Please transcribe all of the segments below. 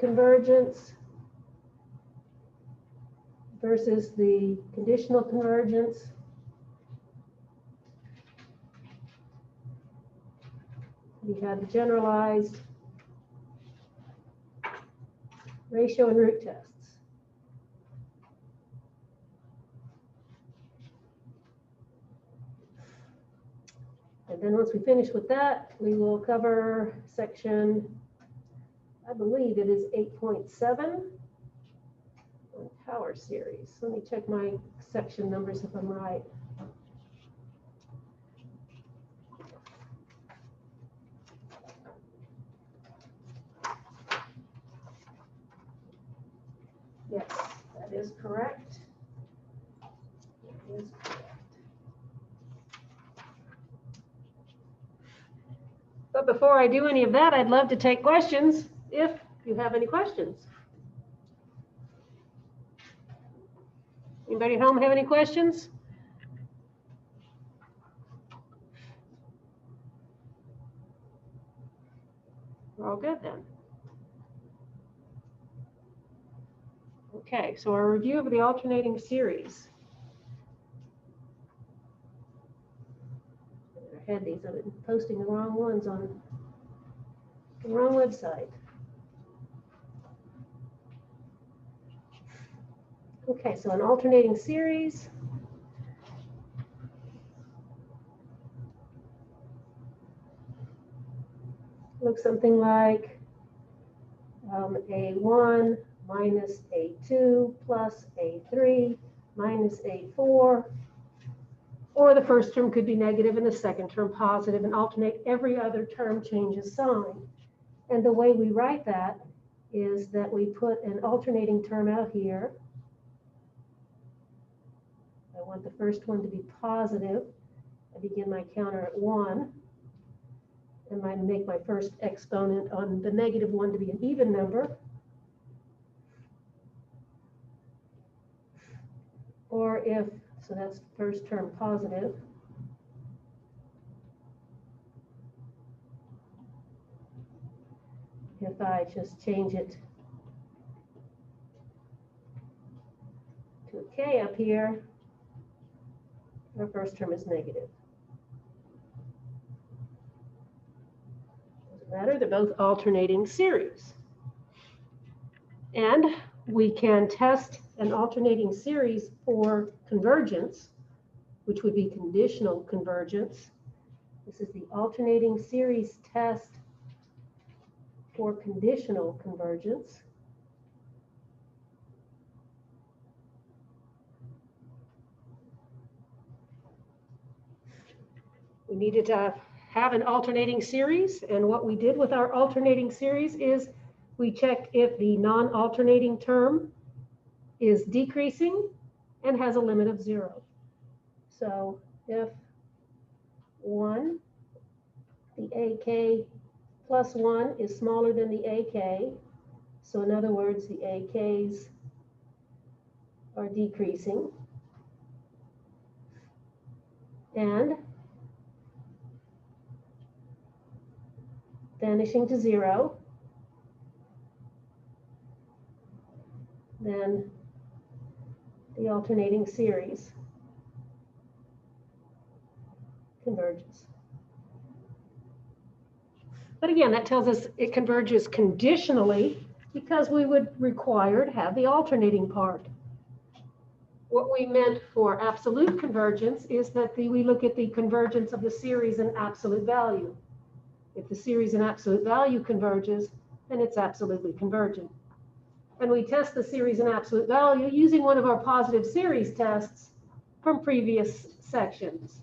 convergence versus the conditional convergence. We have the generalized ratio and root tests. And then once we finish with that, we will cover section, I believe it is 8.7 on power series. Let me check my section numbers if I'm right. Yes, that is correct. That is correct. But before I do any of that, I'd love to take questions if you have any questions. Anybody at home have any questions? We're all good then. Okay, so our review of the alternating series. I had these, I've been posting the wrong ones on the wrong website. Okay, so an alternating series. Looks something like A1 minus A2 plus A3 minus A4. Or the first term could be negative and the second term positive, and alternate every other term changes sign. And the way we write that is that we put an alternating term out here. I want the first one to be positive. I begin my counter at 1. And I make my first exponent on the negative one to be an even number. Or if, so that's first term positive. If I just change it to a K up here, our first term is negative. Doesn't matter, they're both alternating series. And we can test an alternating series for convergence, which would be conditional convergence. This is the alternating series test for conditional convergence. We needed to have an alternating series, and what we did with our alternating series is we checked if the non-alternating term is decreasing and has a limit of 0. So if 1, the AK plus 1 is smaller than the AK, so in other words, the AKs are decreasing, and vanishing to 0, then the alternating series converges. But again, that tells us it converges conditionally because we would require to have the alternating part. What we meant for absolute convergence is that we look at the convergence of the series in absolute value. If the series in absolute value converges, then it's absolutely convergent. And we test the series in absolute value using one of our positive series tests from previous sections.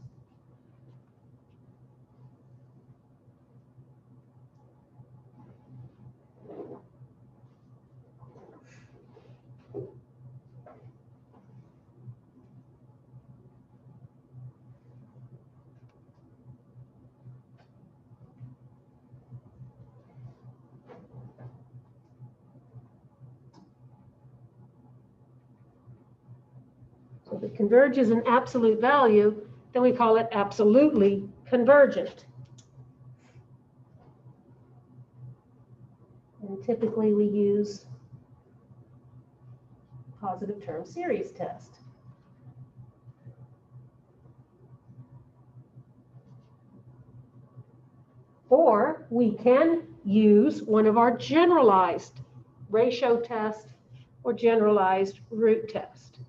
So if it converges in absolute value, then we call it absolutely convergent. And typically we use positive term series test. Or we can use one of our generalized ratio test or generalized root test.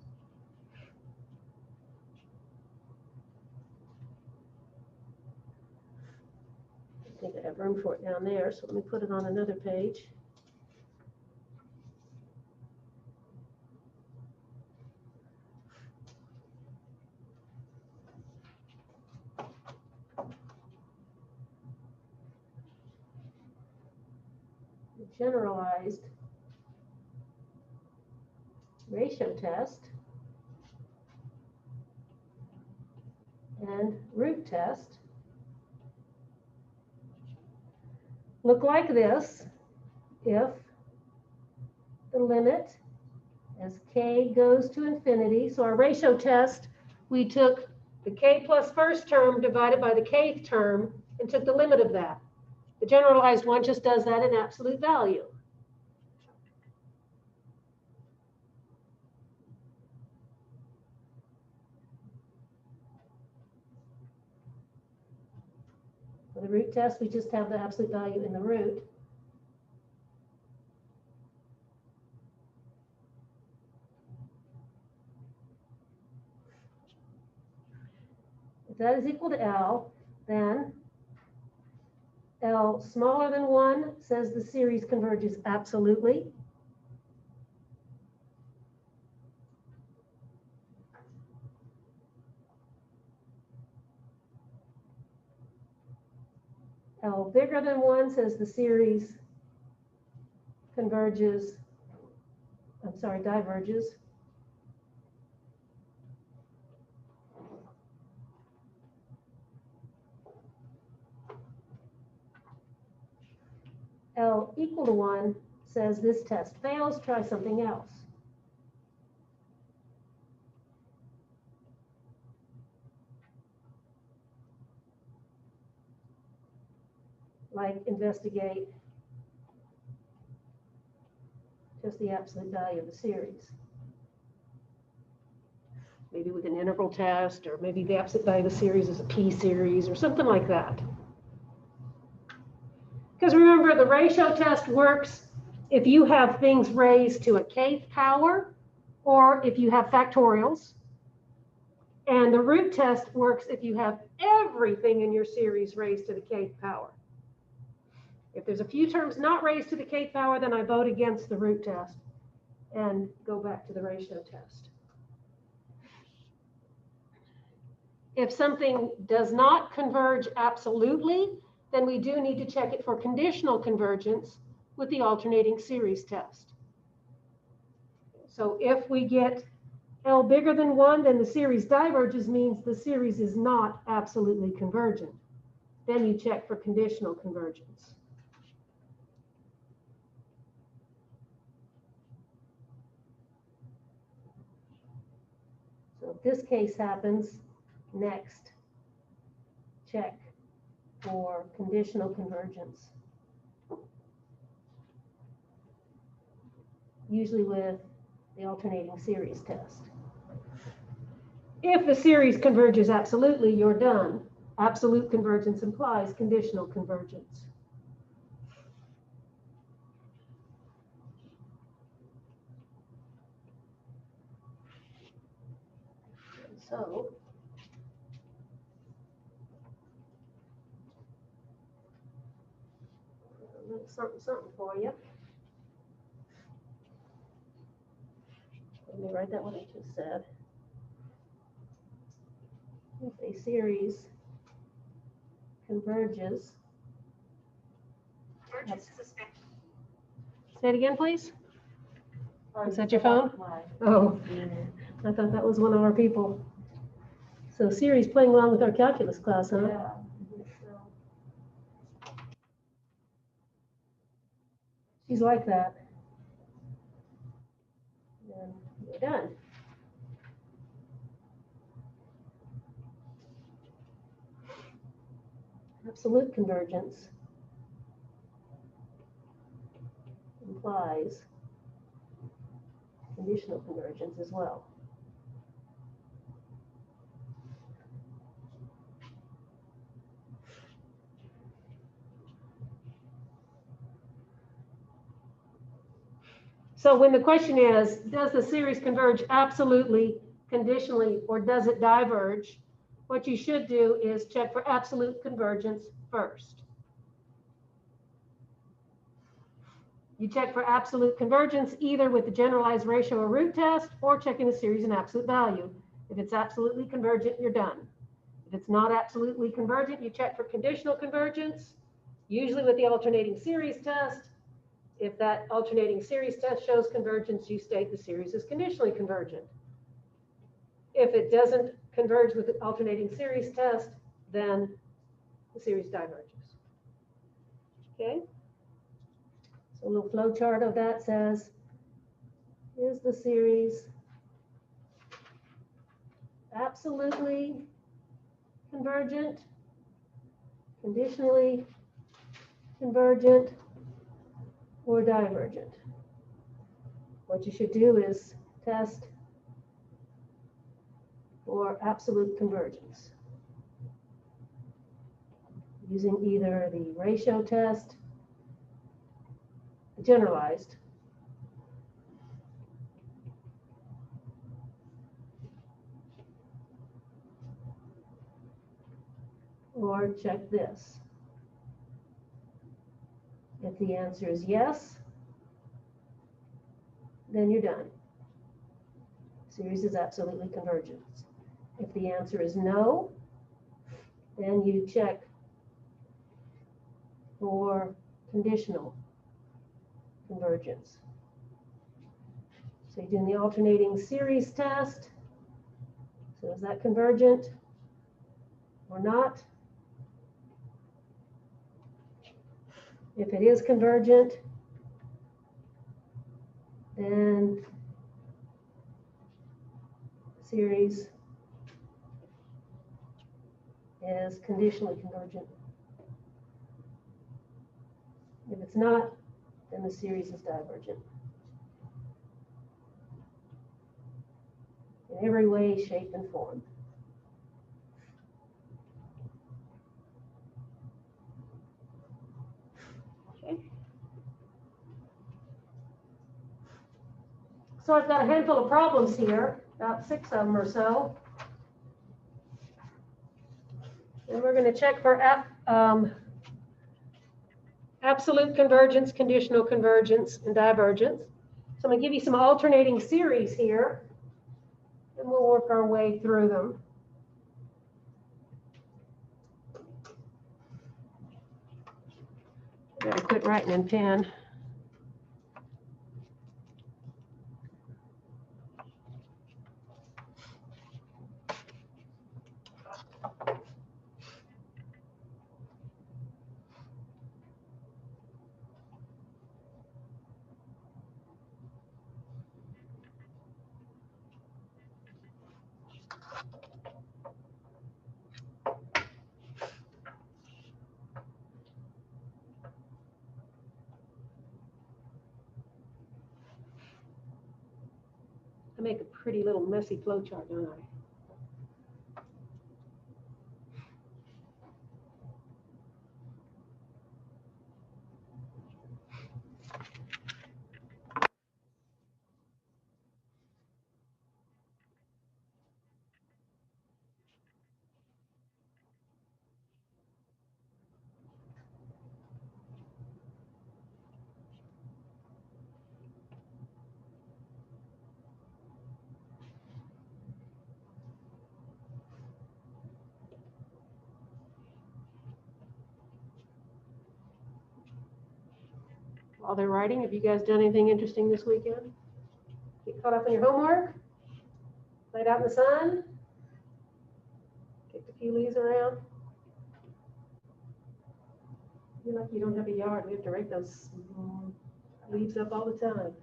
I think I have room for it down there, so let me put it on another page. Generalized ratio test and root test look like this if the limit as k goes to infinity. So our ratio test, we took the k plus first term divided by the kth term and took the limit of that. The generalized one just does that in absolute value. For the root test, we just have the absolute value in the root. If that is equal to L, then L smaller than 1 says the series converges absolutely. L bigger than 1 says the series diverges. L equal to 1 says this test fails, try something else. Like investigate just the absolute value of the series. Maybe with an integral test, or maybe the absolute value of the series is a p-series or something like that. Because remember, the ratio test works if you have things raised to a kth power or if you have factorials. And the root test works if you have everything in your series raised to the kth power. If there's a few terms not raised to the kth power, then I vote against the root test and go back to the ratio test. If something does not converge absolutely, then we do need to check it for conditional convergence with the alternating series test. So if we get L bigger than 1, then the series diverges, means the series is not absolutely convergent. Then you check for conditional convergence. So if this case happens, next, check for conditional convergence. Usually with the alternating series test. If the series converges absolutely, you're done. Absolute convergence implies conditional convergence. So, a little something for you. Let me write that what I just said. If a series converges. Say it again, please. Is that your phone? Oh, I thought that was one of our people. So Siri's playing along with our calculus class, huh? Yeah. She's like that. And we're done. Absolute convergence implies conditional convergence as well. So when the question is, does the series converge absolutely, conditionally, or does it diverge? What you should do is check for absolute convergence first. You check for absolute convergence either with the generalized ratio or root test or checking the series in absolute value. If it's absolutely convergent, you're done. If it's not absolutely convergent, you check for conditional convergence, usually with the alternating series test. If that alternating series test shows convergence, you state the series is conditionally convergent. If it doesn't converge with the alternating series test, then the series diverges. Okay? So a little flow chart of that says, is the series absolutely convergent, conditionally convergent, or divergent? What you should do is test for absolute convergence using either the ratio test, generalized, or check this. If the answer is yes, then you're done. Series is absolutely convergent. If the answer is no, then you check for conditional convergence. So you're doing the alternating series test. So is that convergent or not? If it is convergent, then series is conditionally convergent. If it's not, then the series is divergent. In every way, shape, and form. Okay. So I've got a handful of problems here, about 6 of them or so. And we're going to check for absolute convergence, conditional convergence, and divergence. So I'm going to give you some alternating series here, and we'll work our way through them. I better quit writing in pen. I make a pretty little messy flow chart, don't I? While they're writing, have you guys done anything interesting this weekend? Get caught up in your homework? Played out in the sun? Kicked a few leaves around? I feel like you don't have a yard. We have to rake those leaves up all the time.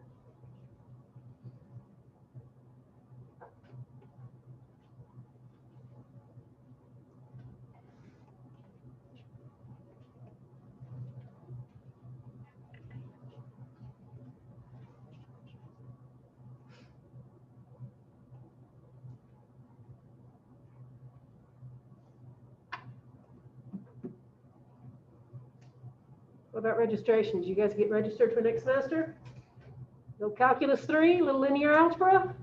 What about registrations? You guys get registered for next semester? Little calculus 3, little linear algebra?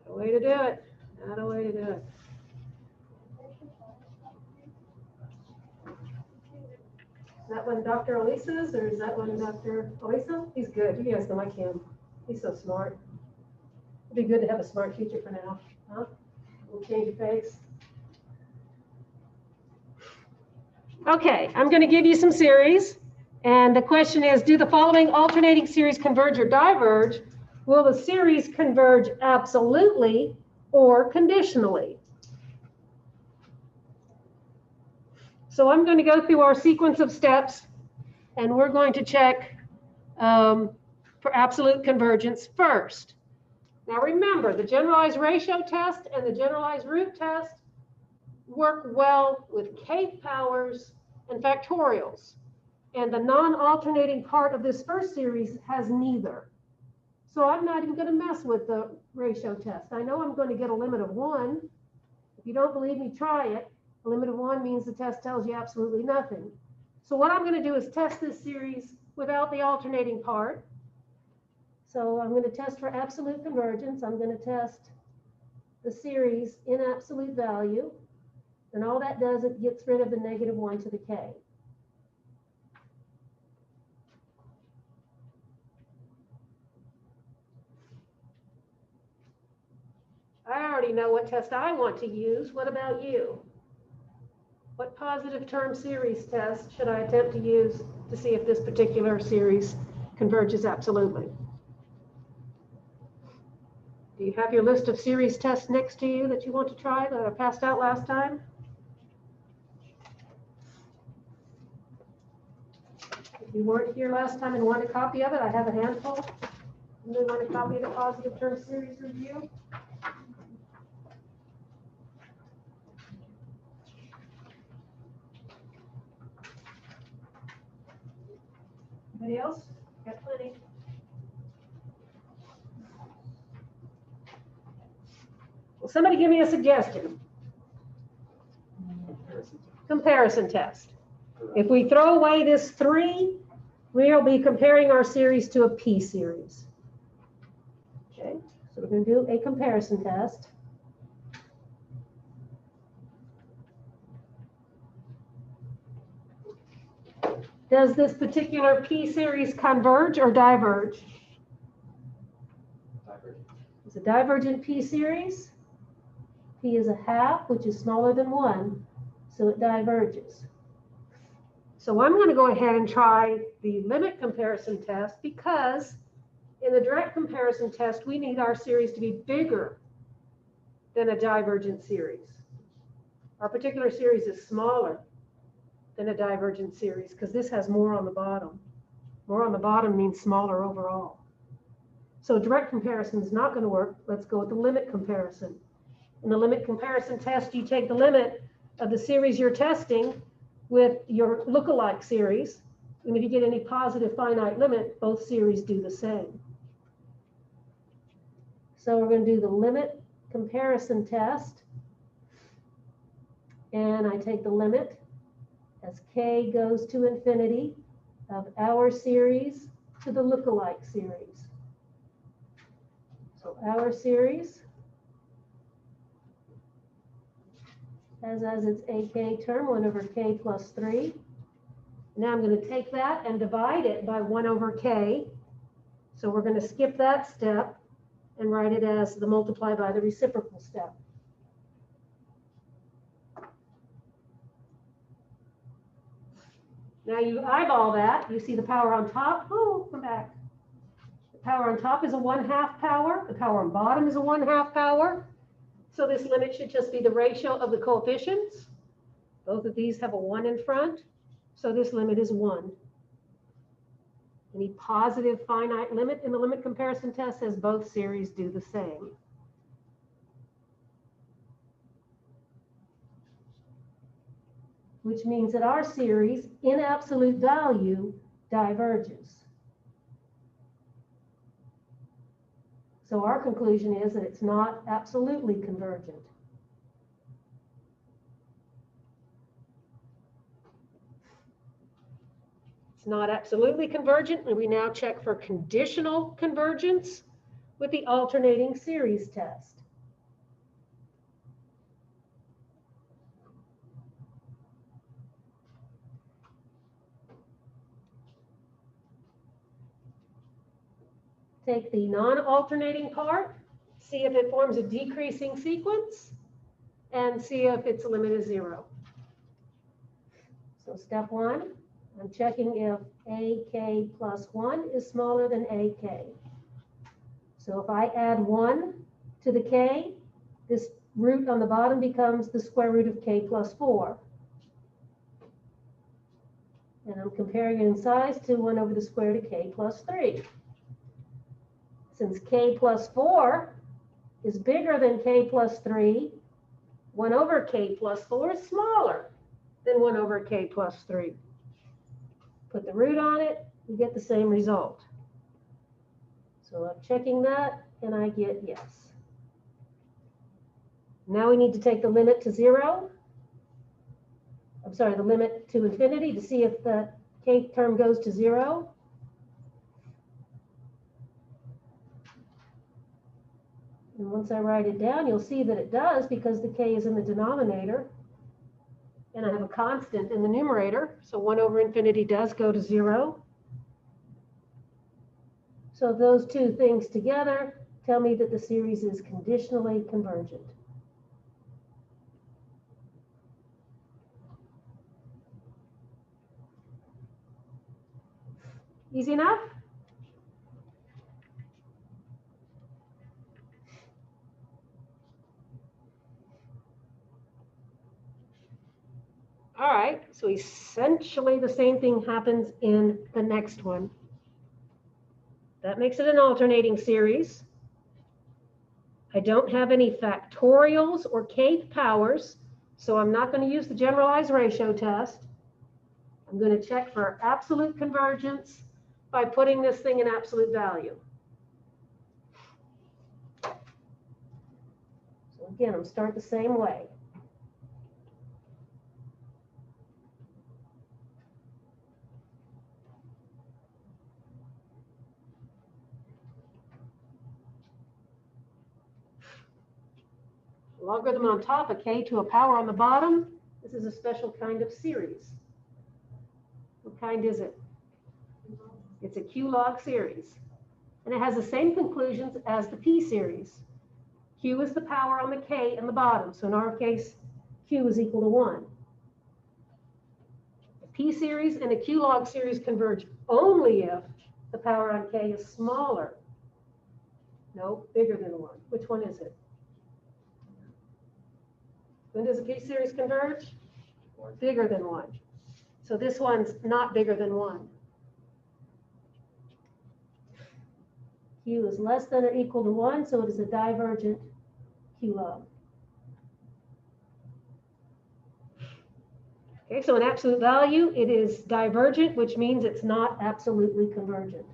No way to do it. Not a way to do it. Is that one Dr. Elisa's, or is that one Dr. Elisa? He's good. You guys don't like him. He's so smart. It'd be good to have a smart teacher for now. Huh? We'll change your face. Okay, I'm going to give you some series. And the question is, do the following alternating series converge or diverge? Will the series converge absolutely or conditionally? So I'm going to go through our sequence of steps, and we're going to check for absolute convergence first. Now remember, the generalized ratio test and the generalized root test work well with kth powers and factorials. And the non-alternating part of this first series has neither. So I'm not even going to mess with the ratio test. I know I'm going to get a limit of 1. If you don't believe me, try it. A limit of 1 means the test tells you absolutely nothing. So what I'm going to do is test this series without the alternating part. So I'm going to test for absolute convergence. I'm going to test the series in absolute value. And all that does, it gets rid of the negative 1 to the k. I already know what test I want to use. What about you? What positive term series test should I attempt to use to see if this particular series converges absolutely? Do you have your list of series tests next to you that you want to try that I passed out last time? If you weren't here last time and want a copy of it, I have a handful. You may want a copy of the positive term series review. Anybody else? Got plenty. Well, somebody give me a suggestion. Comparison test. If we throw away this 3, we'll be comparing our series to a p series. Okay, so we're going to do a comparison test. Does this particular p series converge or diverge? Divergent. It's a divergent p series. P is a half, which is smaller than 1, so it diverges. So I'm going to go ahead and try the limit comparison test, because in the direct comparison test, we need our series to be bigger than a divergent series. Our particular series is smaller than a divergent series because this has more on the bottom. More on the bottom means smaller overall. So direct comparison is not going to work. Let's go with the limit comparison. In the limit comparison test, you take the limit of the series you're testing with your lookalike series. And if you get any positive finite limit, both series do the same. So we're going to do the limit comparison test. And I take the limit as k goes to infinity of our series to the lookalike series. So our series has as its AK term 1 over k plus 3. Now I'm going to take that and divide it by 1 over k. So we're going to skip that step and write it as the multiply by the reciprocal step. Now you eyeball that, you see the power on top. Oh, come back. The power on top is a 1/2 power. The power on bottom is a 1/2 power. So this limit should just be the ratio of the coefficients. Both of these have a 1 in front. So this limit is 1. Any positive finite limit in the limit comparison test says both series do the same. Which means that our series in absolute value diverges. So our conclusion is that it's not absolutely convergent. It's not absolutely convergent, and we now check for conditional convergence with the alternating series test. Take the non-alternating part, see if it forms a decreasing sequence, and see if its limit is 0. So step 1, I'm checking if AK plus 1 is smaller than AK. So if I add 1 to the K, this root on the bottom becomes the square root of K plus 4. And I'm comparing it in size to 1 over the square root of K plus 3. Since K plus 4 is bigger than K plus 3, 1 over K plus 4 is smaller than 1 over K plus 3. Put the root on it, you get the same result. So I'm checking that, and I get yes. Now we need to take the limit to 0. I'm sorry, the limit to infinity to see if the K term goes to 0. And once I write it down, you'll see that it does because the K is in the denominator. And I have a constant in the numerator. So 1 over infinity does go to 0. So those two things together tell me that the series is conditionally convergent. Easy enough? All right, so essentially the same thing happens in the next one. That makes it an alternating series. I don't have any factorials or kth powers, so I'm not going to use the generalized ratio test. I'm going to check for absolute convergence by putting this thing in absolute value. So again, I'm starting the same way. Logarithm on top, a k to a power on the bottom. This is a special kind of series. What kind is it? It's a q log series. And it has the same conclusions as the p series. Q is the power on the k in the bottom. So in our case, q is equal to 1. A p series and a q log series converge only if the power on k is smaller. No, bigger than 1. Which one is it? When does a p series converge? Bigger than 1. So this one's not bigger than 1. Q is less than or equal to 1, so it is a divergent q log. Okay, so in absolute value, it is divergent, which means it's not absolutely convergent.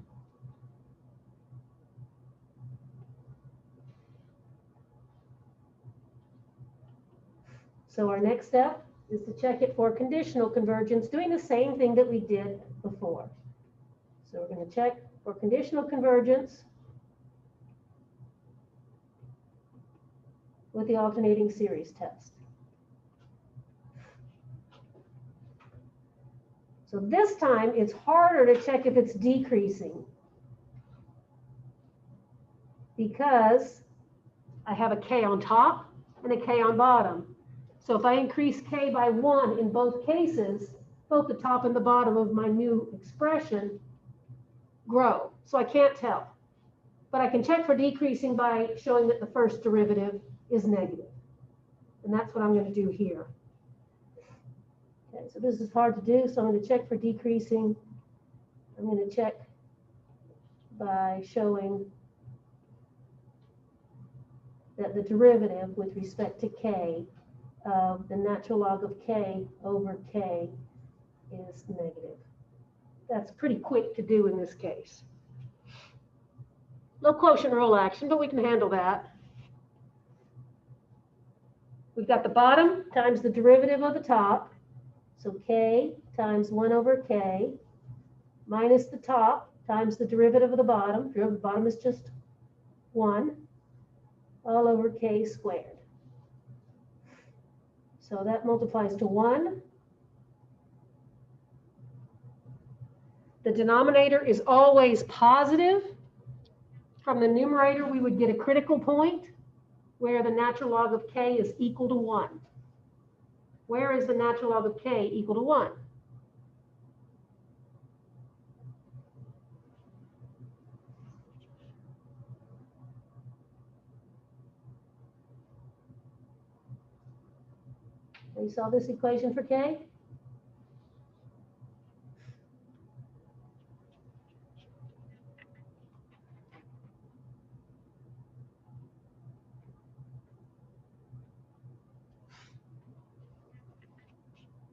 So our next step is to check it for conditional convergence, doing the same thing that we did before. So we're going to check for conditional convergence with the alternating series test. So this time it's harder to check if it's decreasing because I have a k on top and a k on bottom. So if I increase k by 1 in both cases, both the top and the bottom of my new expression grow. So I can't tell. But I can check for decreasing by showing that the first derivative is negative. And that's what I'm going to do here. Okay, so this is hard to do, so I'm going to check for decreasing. I'm going to check by showing that the derivative with respect to k of the natural log of k over k is negative. That's pretty quick to do in this case. No quotient rule action, but we can handle that. We've got the bottom times the derivative of the top. So k times 1 over k minus the top times the derivative of the bottom. Derivative of the bottom is just 1 all over k squared. So that multiplies to 1. The denominator is always positive. From the numerator, we would get a critical point where the natural log of k is equal to 1. Where is the natural log of k equal to 1? You saw this equation for k?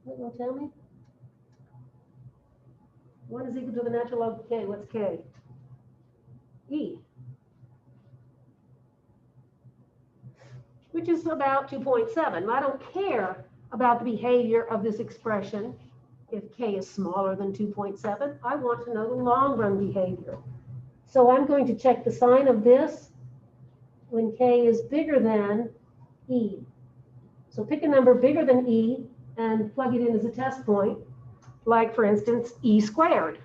What will tell me? 1 is equal to the natural log of k. What's k? E. Which is about 2.7. I don't care about the behavior of this expression if k is smaller than 2.7. I want to know the long run behavior. So I'm going to check the sign of this when k is bigger than e. So pick a number bigger than e and plug it in as a test point, like for instance, e squared.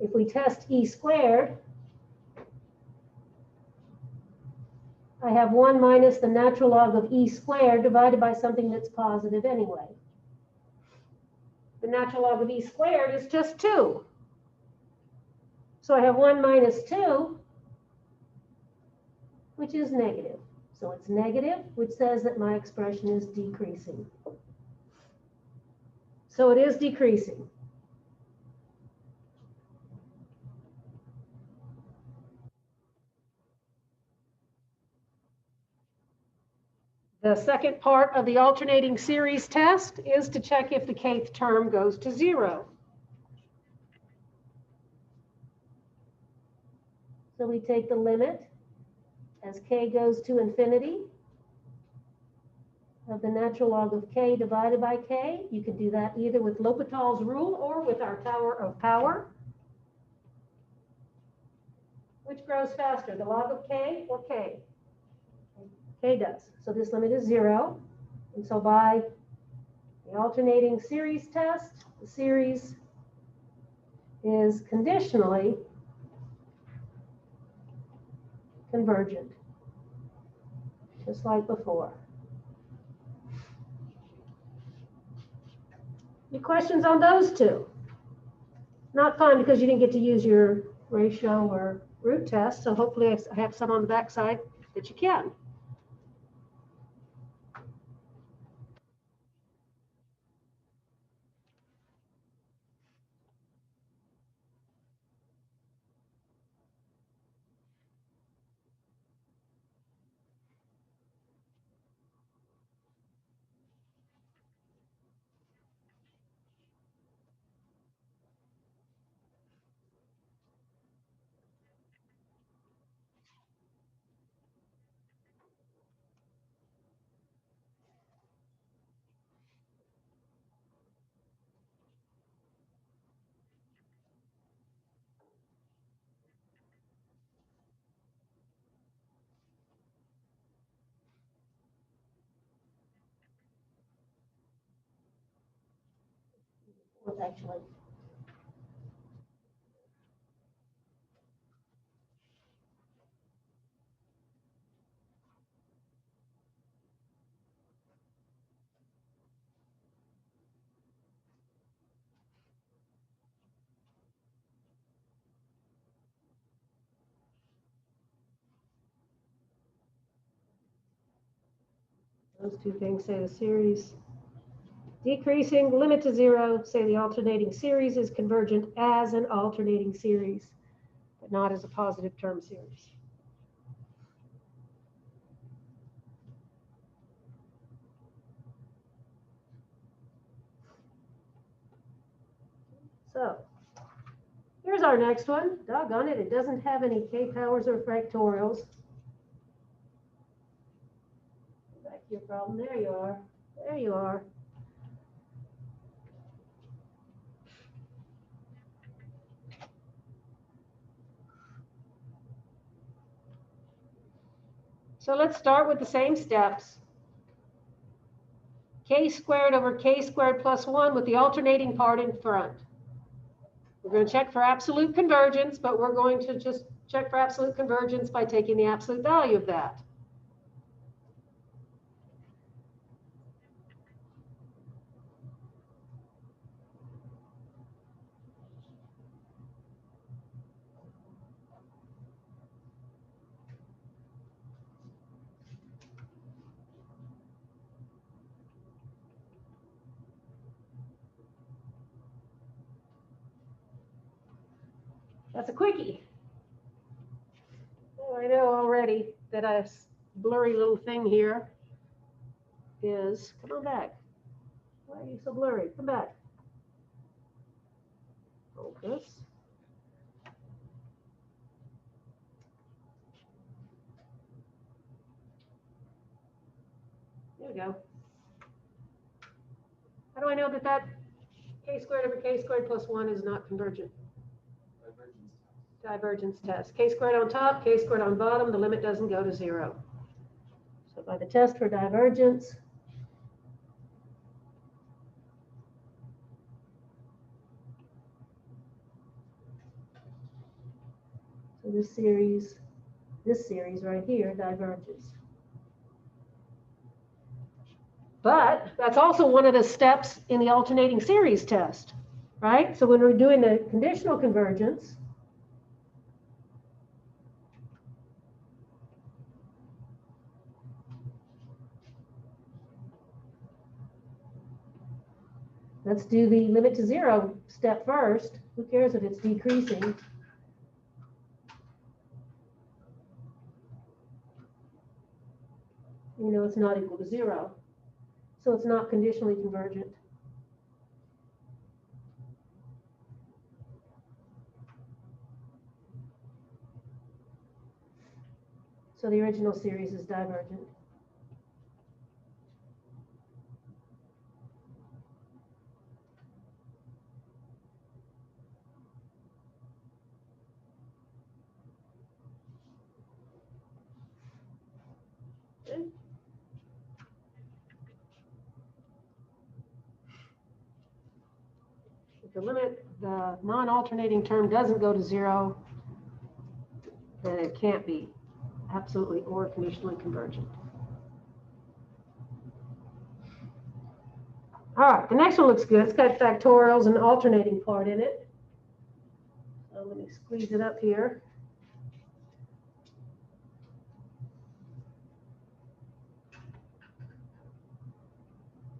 If we test e squared, I have 1 minus the natural log of e squared divided by something that's positive anyway. The natural log of e squared is just 2. So I have 1 minus 2, which is negative. So it's negative, which says that my expression is decreasing. So it is decreasing. The second part of the alternating series test is to check if the kth term goes to 0. So we take the limit as k goes to infinity of the natural log of k divided by k. You can do that either with L'Hopital's rule or with our tower of power. Which grows faster, the log of k or k? K does. So this limit is 0. And so by the alternating series test, the series is conditionally convergent, just like before. Any questions on those two? Not fun because you didn't get to use your ratio or root test, so hopefully I have some on the back side that you can. Actually. Those two things say the series decreasing, limit to 0, say the alternating series is convergent as an alternating series, but not as a positive term series. So here's our next one. Doggone it, it doesn't have any k powers or factorials. Back to your problem. There you are. There you are. So let's start with the same steps. K squared over K squared plus 1 with the alternating part in front. We're going to check for absolute convergence, but we're going to just check for absolute convergence by taking the absolute value of that. That's a quickie. Oh, I know already that a blurry little thing here is, come on back. Why are you so blurry? Come back. Focus. There we go. How do I know that that K squared over K squared plus 1 is not convergent? Divergence test. K squared on top, K squared on bottom, the limit doesn't go to 0. So by the test for divergence, so this series right here diverges. But that's also one of the steps in the alternating series test, right? So when we're doing the conditional convergence, let's do the limit to 0 step first. Who cares if it's decreasing? You know it's not equal to 0. So it's not conditionally convergent. So the original series is divergent. Okay. If the limit, the non-alternating term doesn't go to 0, then it can't be absolutely or conditionally convergent. All right, the next one looks good. It's got factorials and alternating part in it. So let me squeeze it up here.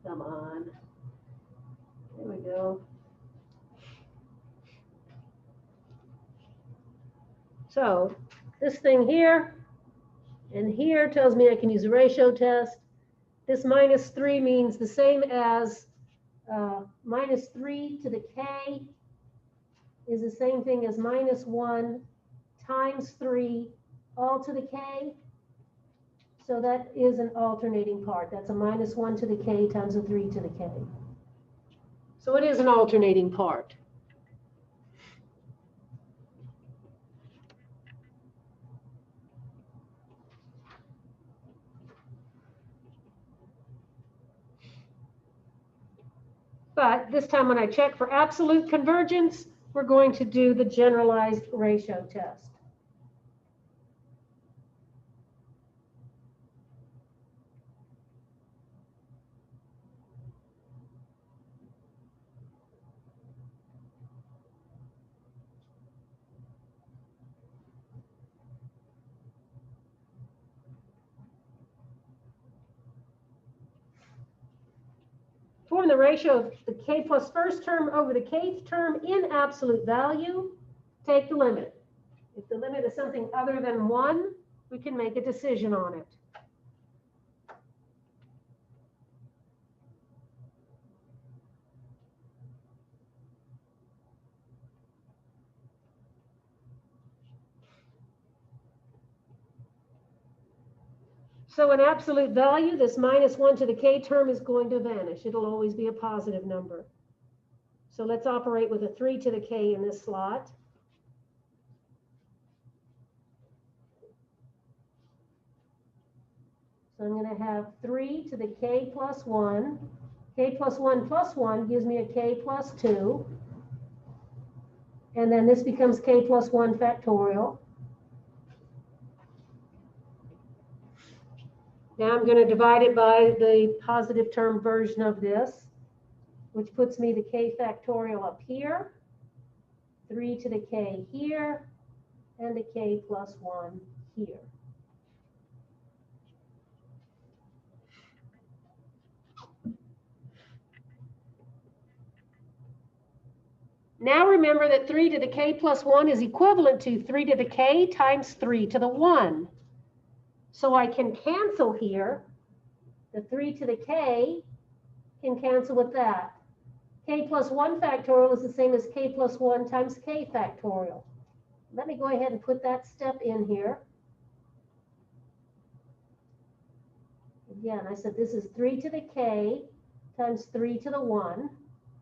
Come on. There we go. So this thing here and here tells me I can use a ratio test. This -3 means the same as -3 to the k is the same thing as -1 times 3 all to the k. So that is an alternating part. That's a -1 to the k times a 3 to the k. So it is an alternating part. But this time when I check for absolute convergence, we're going to do the generalized ratio test. Form the ratio of the k plus first term over the kth term in absolute value. Take the limit. If the limit is something other than 1, we can make a decision on it. So in absolute value, this -1 to the k term is going to vanish. It'll always be a positive number. So let's operate with a 3 to the k in this slot. So I'm going to have 3 to the k plus 1. K plus 1 gives me a k plus 2. And then this becomes k plus 1 factorial. Now I'm going to divide it by the positive term version of this, which puts me the k factorial up here, 3 to the k here, and the k plus 1 here. Now remember that 3 to the k plus 1 is equivalent to 3 to the k times 3 to the 1. So I can cancel here. The 3 to the k can cancel with that. K plus 1 factorial is the same as k plus 1 times k factorial. Let me go ahead and put that step in here. Again, I said this is 3 to the k times 3 to the 1.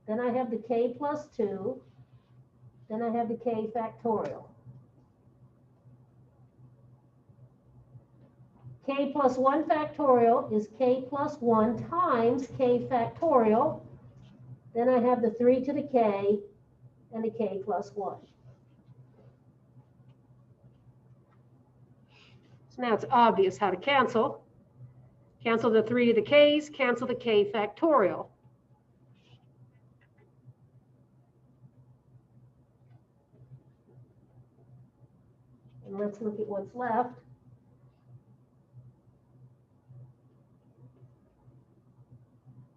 Then I have the k plus 2. Then I have the k factorial. K plus 1 factorial is k plus 1 times k factorial. Then I have the 3 to the k and the k plus 1. So now it's obvious how to cancel. Cancel the 3 to the k's, cancel the k factorial. And let's look at what's left.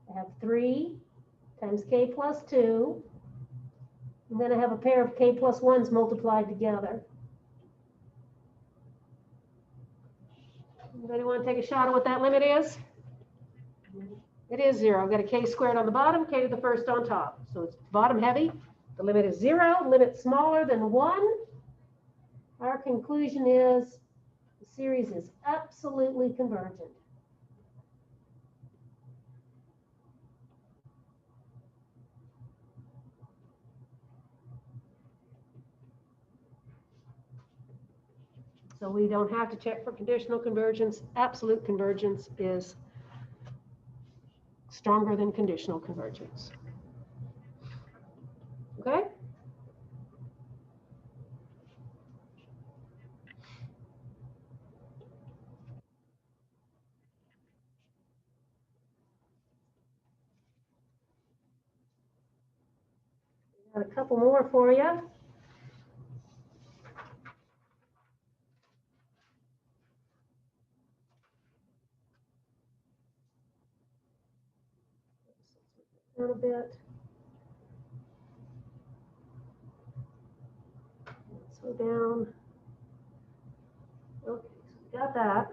I have 3 times k plus 2. I'm going to have a pair of k plus 1s multiplied together. Anybody want to take a shot at what that limit is? It is 0. I've got a k squared on the bottom, k to the first on top. So it's bottom heavy. The limit is 0. Limit smaller than 1. Our conclusion is the series is absolutely convergent. So we don't have to check for conditional convergence. Absolute convergence is stronger than conditional convergence. Okay? Got a couple more for you. A little bit. Let's go down. Okay, so we got that.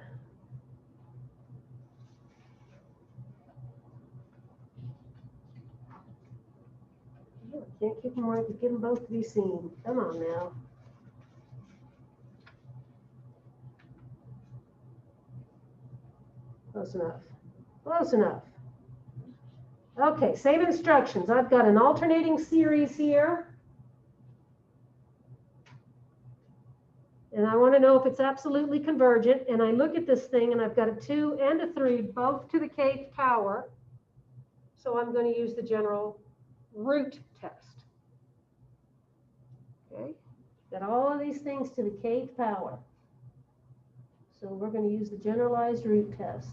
Oh, I can't keep them right, get them both to be seen. Come on now. Close enough. Close enough. Okay, same instructions. I've got an alternating series here. And I want to know if it's absolutely convergent. And I look at this thing and I've got a 2 and a 3, both to the kth power. So I'm going to use the general root test. Okay, got all of these things to the kth power. So we're going to use the generalized root test.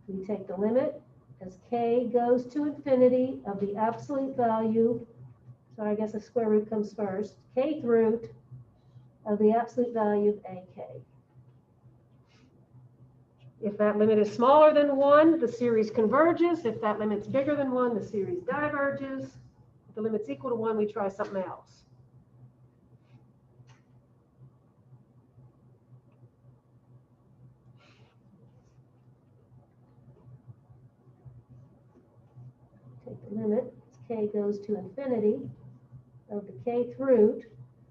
We take the limit as k goes to infinity of the absolute value. So I guess the square root comes first. Kth root of the absolute value of ak. If that limit is smaller than 1, the series converges. If that limit's bigger than 1, the series diverges. If the limit's equal to 1, we try something else. Take the limit as k goes to infinity of the kth root.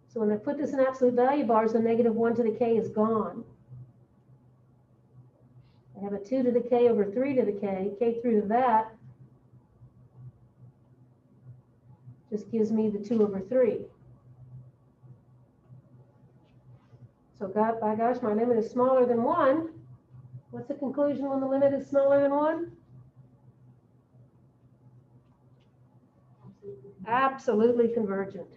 So when I put this in absolute value bars, the negative 1 to the k is gone. I have a 2 to the k over 3 to the k. Kth root of that just gives me the 2 over 3. So by gosh, my limit is smaller than 1. What's the conclusion when the limit is smaller than 1? Absolutely convergent.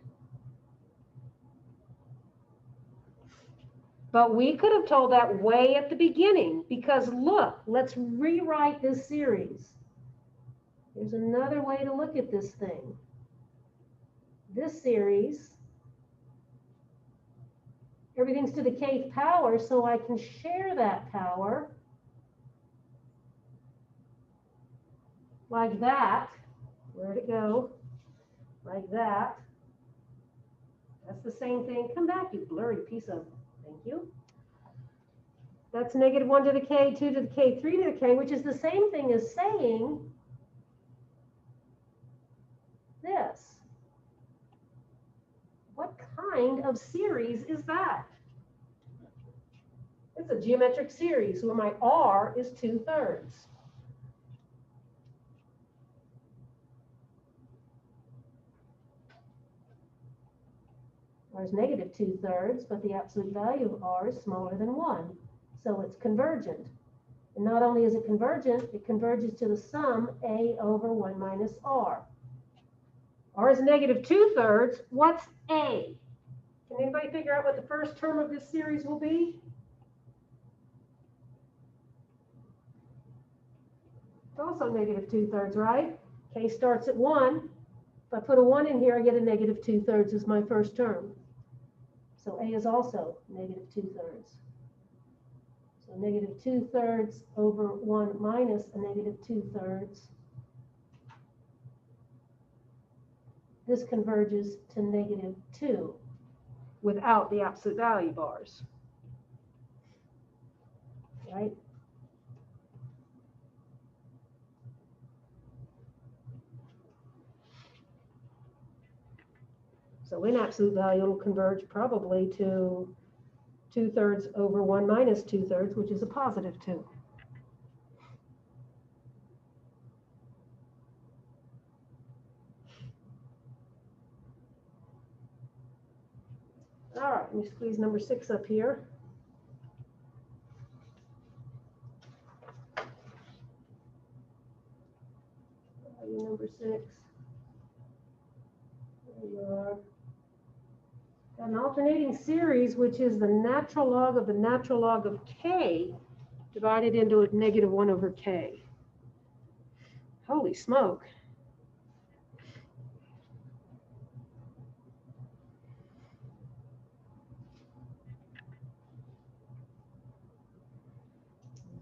But we could have told that way at the beginning, because look, let's rewrite this series. There's another way to look at this thing. This series, everything's to the kth power, so I can share that power like that. Where'd it go? Like that. That's the same thing. Come back, you blurry piece of, thank you. That's -1 to the k, 2 to the k, 3 to the k, which is the same thing as saying this. What kind of series is that? It's a geometric series where my r is 2/3. R is -2/3, but the absolute value of r is smaller than 1. So it's convergent. And not only is it convergent, it converges to the sum a over 1 minus r. R is -2/3. What's a? Can anybody figure out what the first term of this series will be? It's also -2/3, right? K starts at 1. If I put a 1 in here, I get a -2/3 as my first term. So a is also -2/3. So -2/3 over 1 minus a -2/3. This converges to -2 without the absolute value bars, right? So in absolute value, it'll converge probably to 2/3 over 1 minus 2/3, which is a +2. All right, let me squeeze number 6 up here. Value number 6. There you are. An alternating series, which is the natural log of the natural log of k divided into a -1 over k. Holy smoke.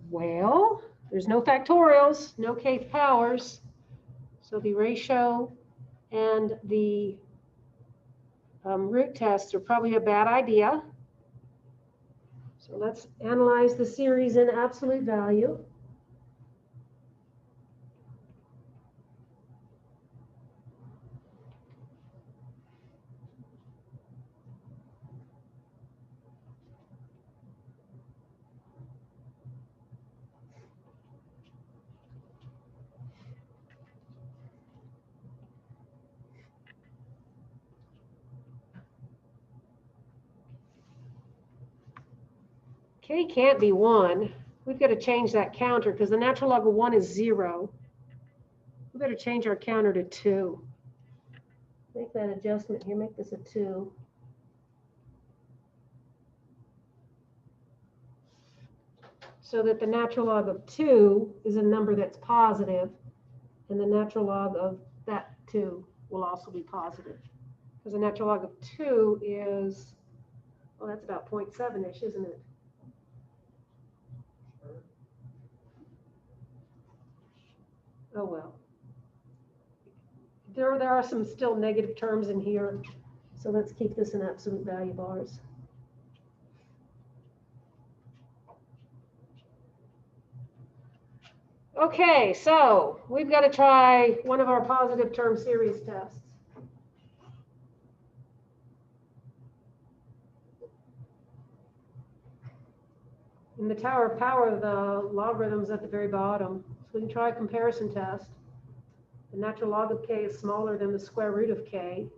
Well, there's no factorials, no kth powers. So the ratio and the root tests are probably a bad idea. So let's analyze the series in absolute value. K can't be 1. We've got to change that counter because the natural log of 1 is 0. We better change our counter to 2. Make that adjustment here. Make this a 2. So that the natural log of 2 is a number that's positive, and the natural log of that 2 will also be positive. Because the natural log of 2 is, well, that's about 0.7-ish, isn't it? Oh, well. There are some still negative terms in here, so let's keep this in absolute value bars. Okay, so we've got to try one of our positive term series tests. In the tower of power, the logarithm's at the very bottom. So we can try a comparison test. The natural log of k is smaller than the square root of k.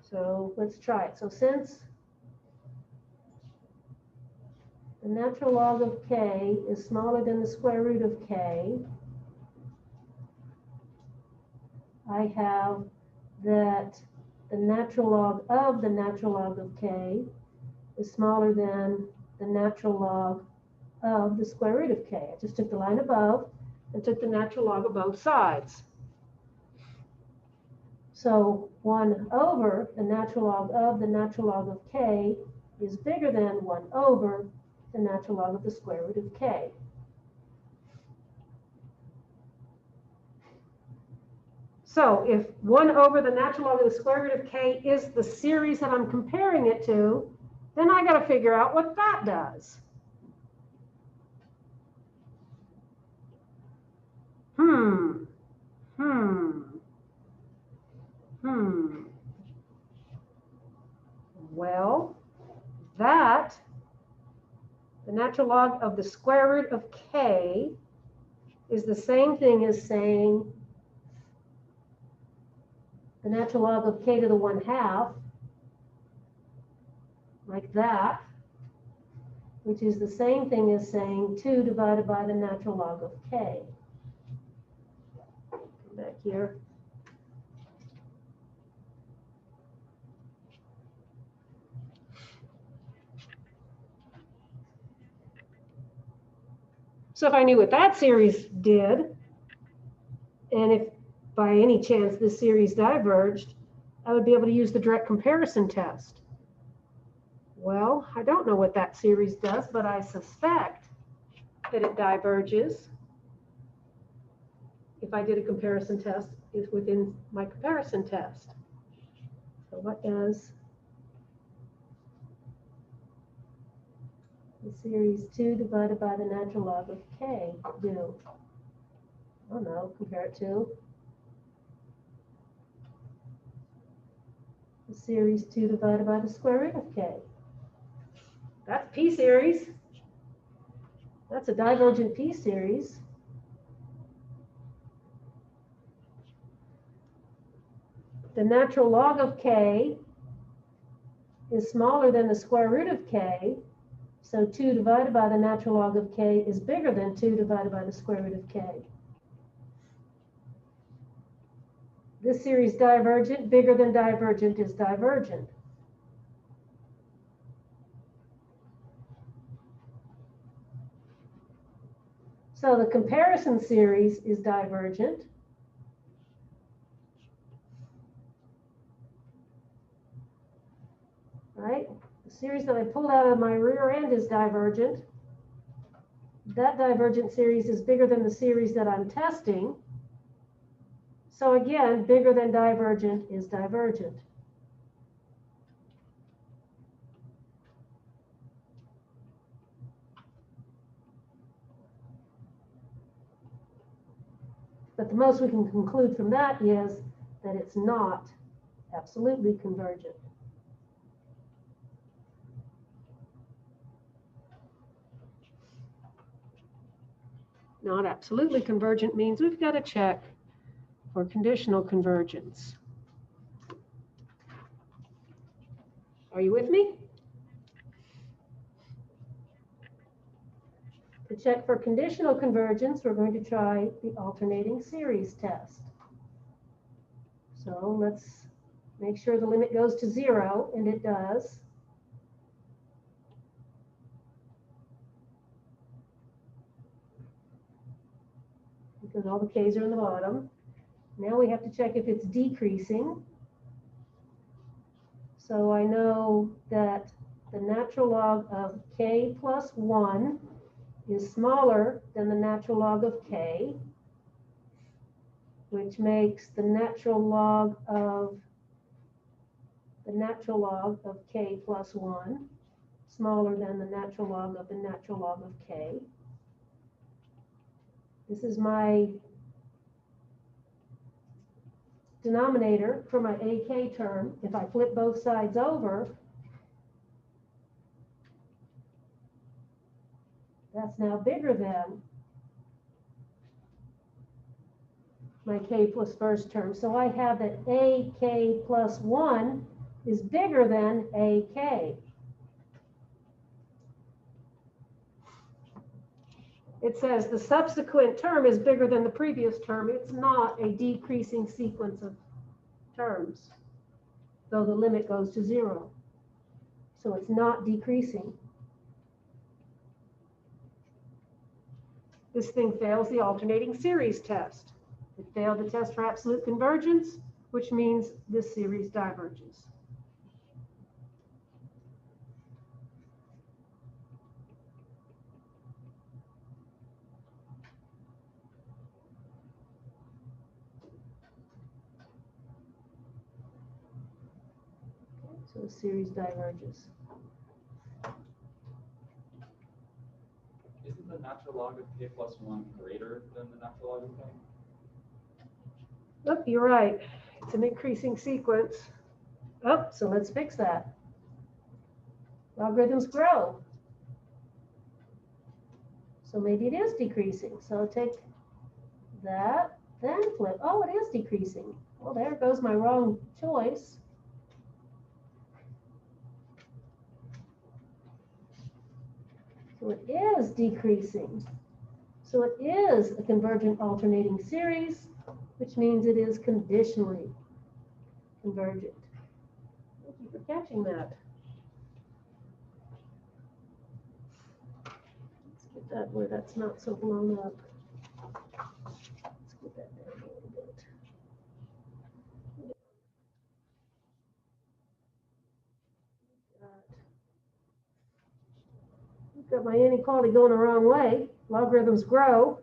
So let's try it. So since the natural log of k is smaller than the square root of k, I have that the natural log of the natural log of k is smaller than the natural log of the square root of k. I just took the line above and took the natural log of both sides. So 1 over the natural log of the natural log of k is bigger than 1 over the natural log of the square root of k. So if 1 over the natural log of the square root of k is the series that I'm comparing it to, then I got to figure out what that does. Well, that, the natural log of the square root of k, is the same thing as saying the natural log of k to the 1/2, like that, which is the same thing as saying 2 divided by the natural log of k. Come back here. So if I knew what that series did, and if by any chance this series diverged, I would be able to use the direct comparison test. Well, I don't know what that series does, but I suspect that it diverges. If I did a comparison test, is within my comparison test. So what does the series 2 divided by the natural log of k do? I don't know, compare it to the series 2 divided by the square root of k. That's p series. That's a divergent p series. The natural log of k is smaller than the square root of k, so 2 divided by the natural log of k is bigger than 2 divided by the square root of k. This series divergent, bigger than divergent is divergent. So the comparison series is divergent. Right? The series that I pulled out of my rear end is divergent. That divergent series is bigger than the series that I'm testing. So again, bigger than divergent is divergent. But the most we can conclude from that is that it's not absolutely convergent. Not absolutely convergent means we've got to check for conditional convergence. Are you with me? To check for conditional convergence, we're going to try the alternating series test. So let's make sure the limit goes to 0, and it does. Because all the k's are in the bottom. Now we have to check if it's decreasing. So I know that the natural log of k plus 1 is smaller than the natural log of k, which makes the natural log of k plus 1 smaller than the natural log of the natural log of k. This is my denominator for my AK term. If I flip both sides over, that's now bigger than my k plus first term. So I have that AK plus 1 is bigger than AK. it says the subsequent term is bigger than the previous term. It's not a decreasing sequence of terms, though the limit goes to 0. So it's not decreasing. This thing fails the alternating series test. It failed the test for absolute convergence, which means this series diverges. So the series diverges. Isn't the natural log of k plus 1 greater than the natural log of k? Oh, you're right. It's an increasing sequence. Oh, so let's fix that. Logarithms grow. So maybe it is decreasing. So take that, then flip. Oh, it is decreasing. Well, there goes my wrong choice. So it is decreasing. So it is a convergent alternating series, which means it is conditionally convergent. Thank you for catching that. Let's get that where that's not so blown up. Let's get that down a little bit. I've got my inequality going the wrong way. Logarithms grow.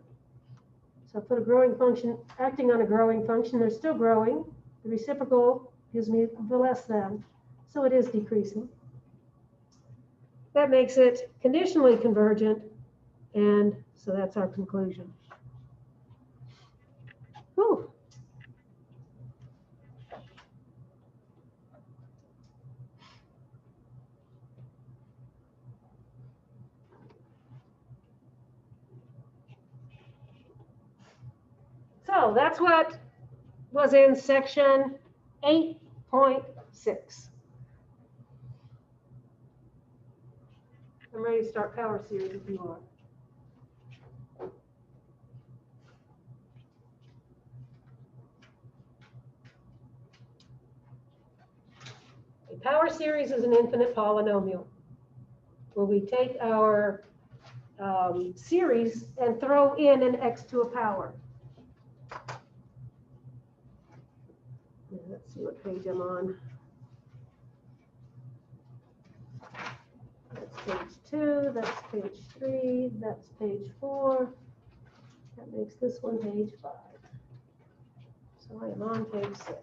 So I put a growing function acting on a growing function. They're still growing. The reciprocal gives me the less than. So it is decreasing. That makes it conditionally convergent. And so that's our conclusion. Whew. So that's what was in section 8.6. I'm ready to start power series if you are. A power series is an infinite polynomial where we take our series and throw in an x to a power. Let's see what page I'm on. That's page 2, that's page 3, that's page 4. That makes this one page 5. So I am on page 6.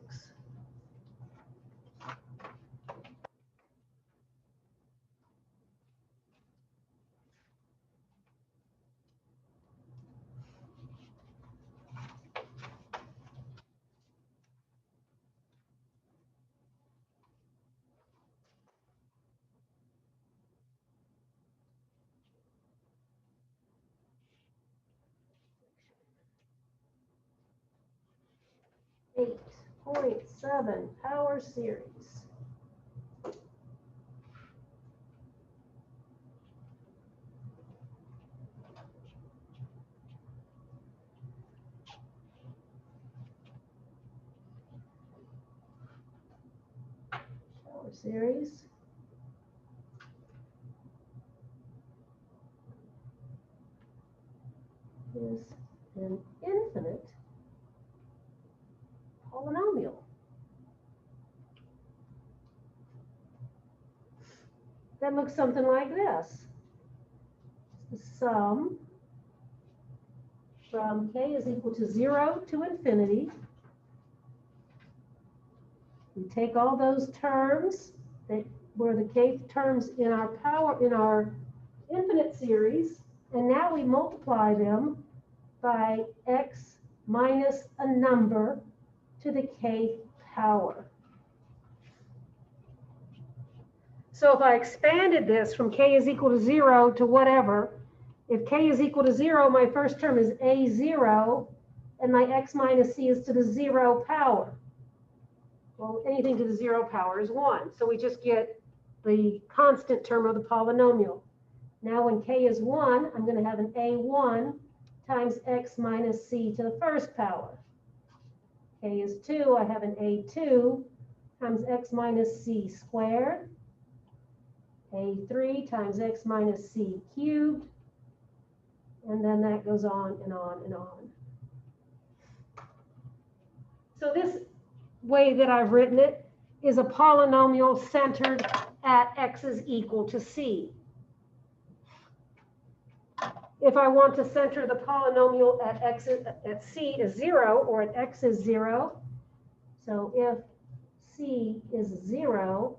Eight. 0.7 power series. Power series is an infinite polynomial. That looks something like this. The sum from k is equal to 0 to infinity. We take all those terms that were the kth terms in our infinite series, and now we multiply them by x minus a number to the kth power. So if I expanded this from k is equal to 0 to whatever, if k is equal to 0, my first term is a0, and my x minus c is to the 0 power. Well, anything to the 0 power is 1. So we just get the constant term of the polynomial. Now when k is 1, I'm going to have an a1 times x minus c to the first power. K is 2, I have an a2 times x minus c squared. A3 times x minus c cubed. And then that goes on and on and on. So this way that I've written it is a polynomial centered at x is equal to c. If I want to center the polynomial at c is 0 or at x is 0, so if c is 0,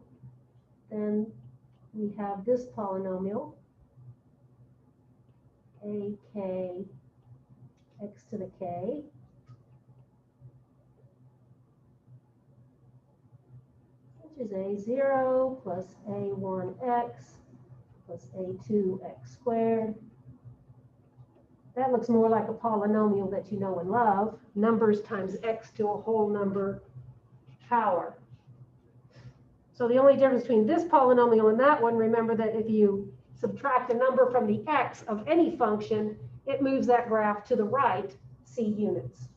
then we have this polynomial, ak x to the k, which is a0 plus a1x plus a2x squared. That looks more like a polynomial that you know and love, numbers times x to a whole number power. So the only difference between this polynomial and that one, remember that if you subtract a number from the x of any function, it moves that graph to the right c units.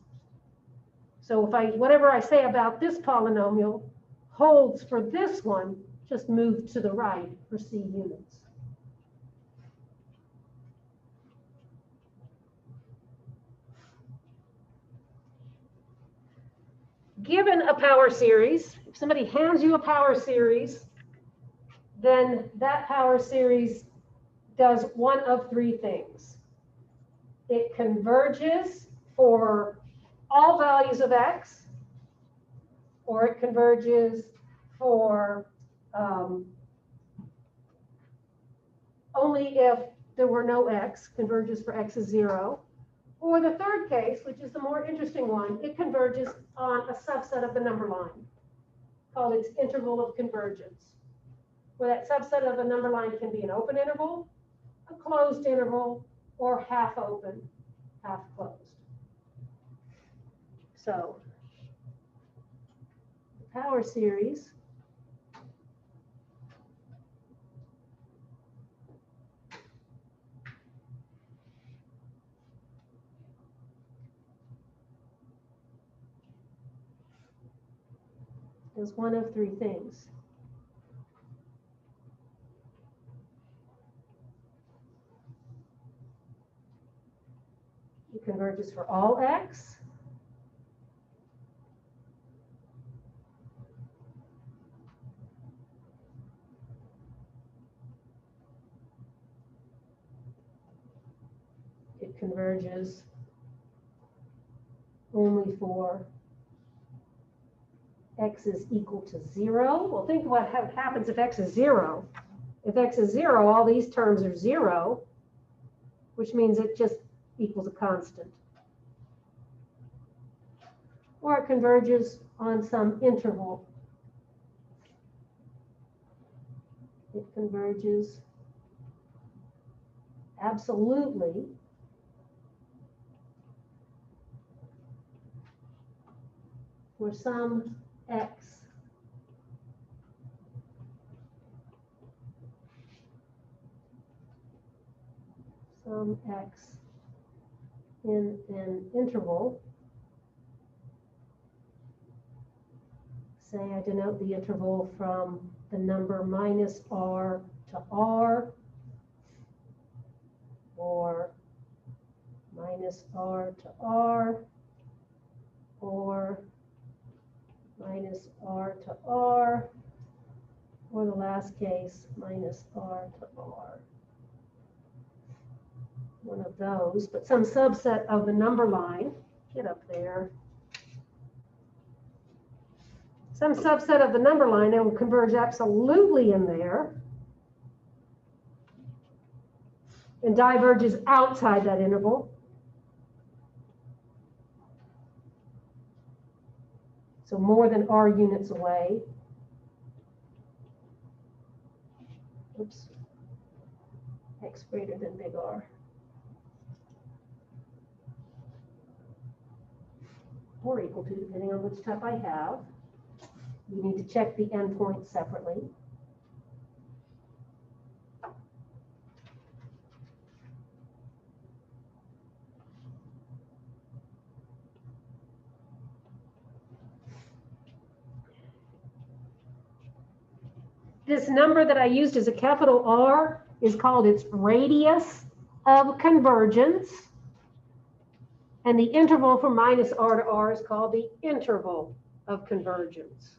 So if whatever I say about this polynomial holds for this one, just move to the right for c units. Given a power series, if somebody hands you a power series, then that power series does one of three things. It converges for all values of x, or it converges for only if there were no x, converges for x is 0. Or the third case, which is the more interesting one, it converges on a subset of the number line, called its interval of convergence, where that subset of the number line can be an open interval, a closed interval, or half open, half closed. So the power series is one of three things. It converges for all x. It converges only for x is equal to 0. Well, think what happens if x is 0. If x is 0, all these terms are 0, which means it just equals a constant. Or it converges on some interval. It converges absolutely for some x in an interval. Say I denote the interval from the number minus r to r, or minus r to r, or minus r to r, or the last case, minus r to r. One of those, but some subset of the number line, get up there. Some subset of the number line that will converge absolutely in there and diverges outside that interval. So more than r units away. Oops. X greater than big R. Or equal to, depending on which type I have. You need to check the endpoints separately. This number that I used as a capital R is called its radius of convergence. And the interval from minus R to R is called the interval of convergence.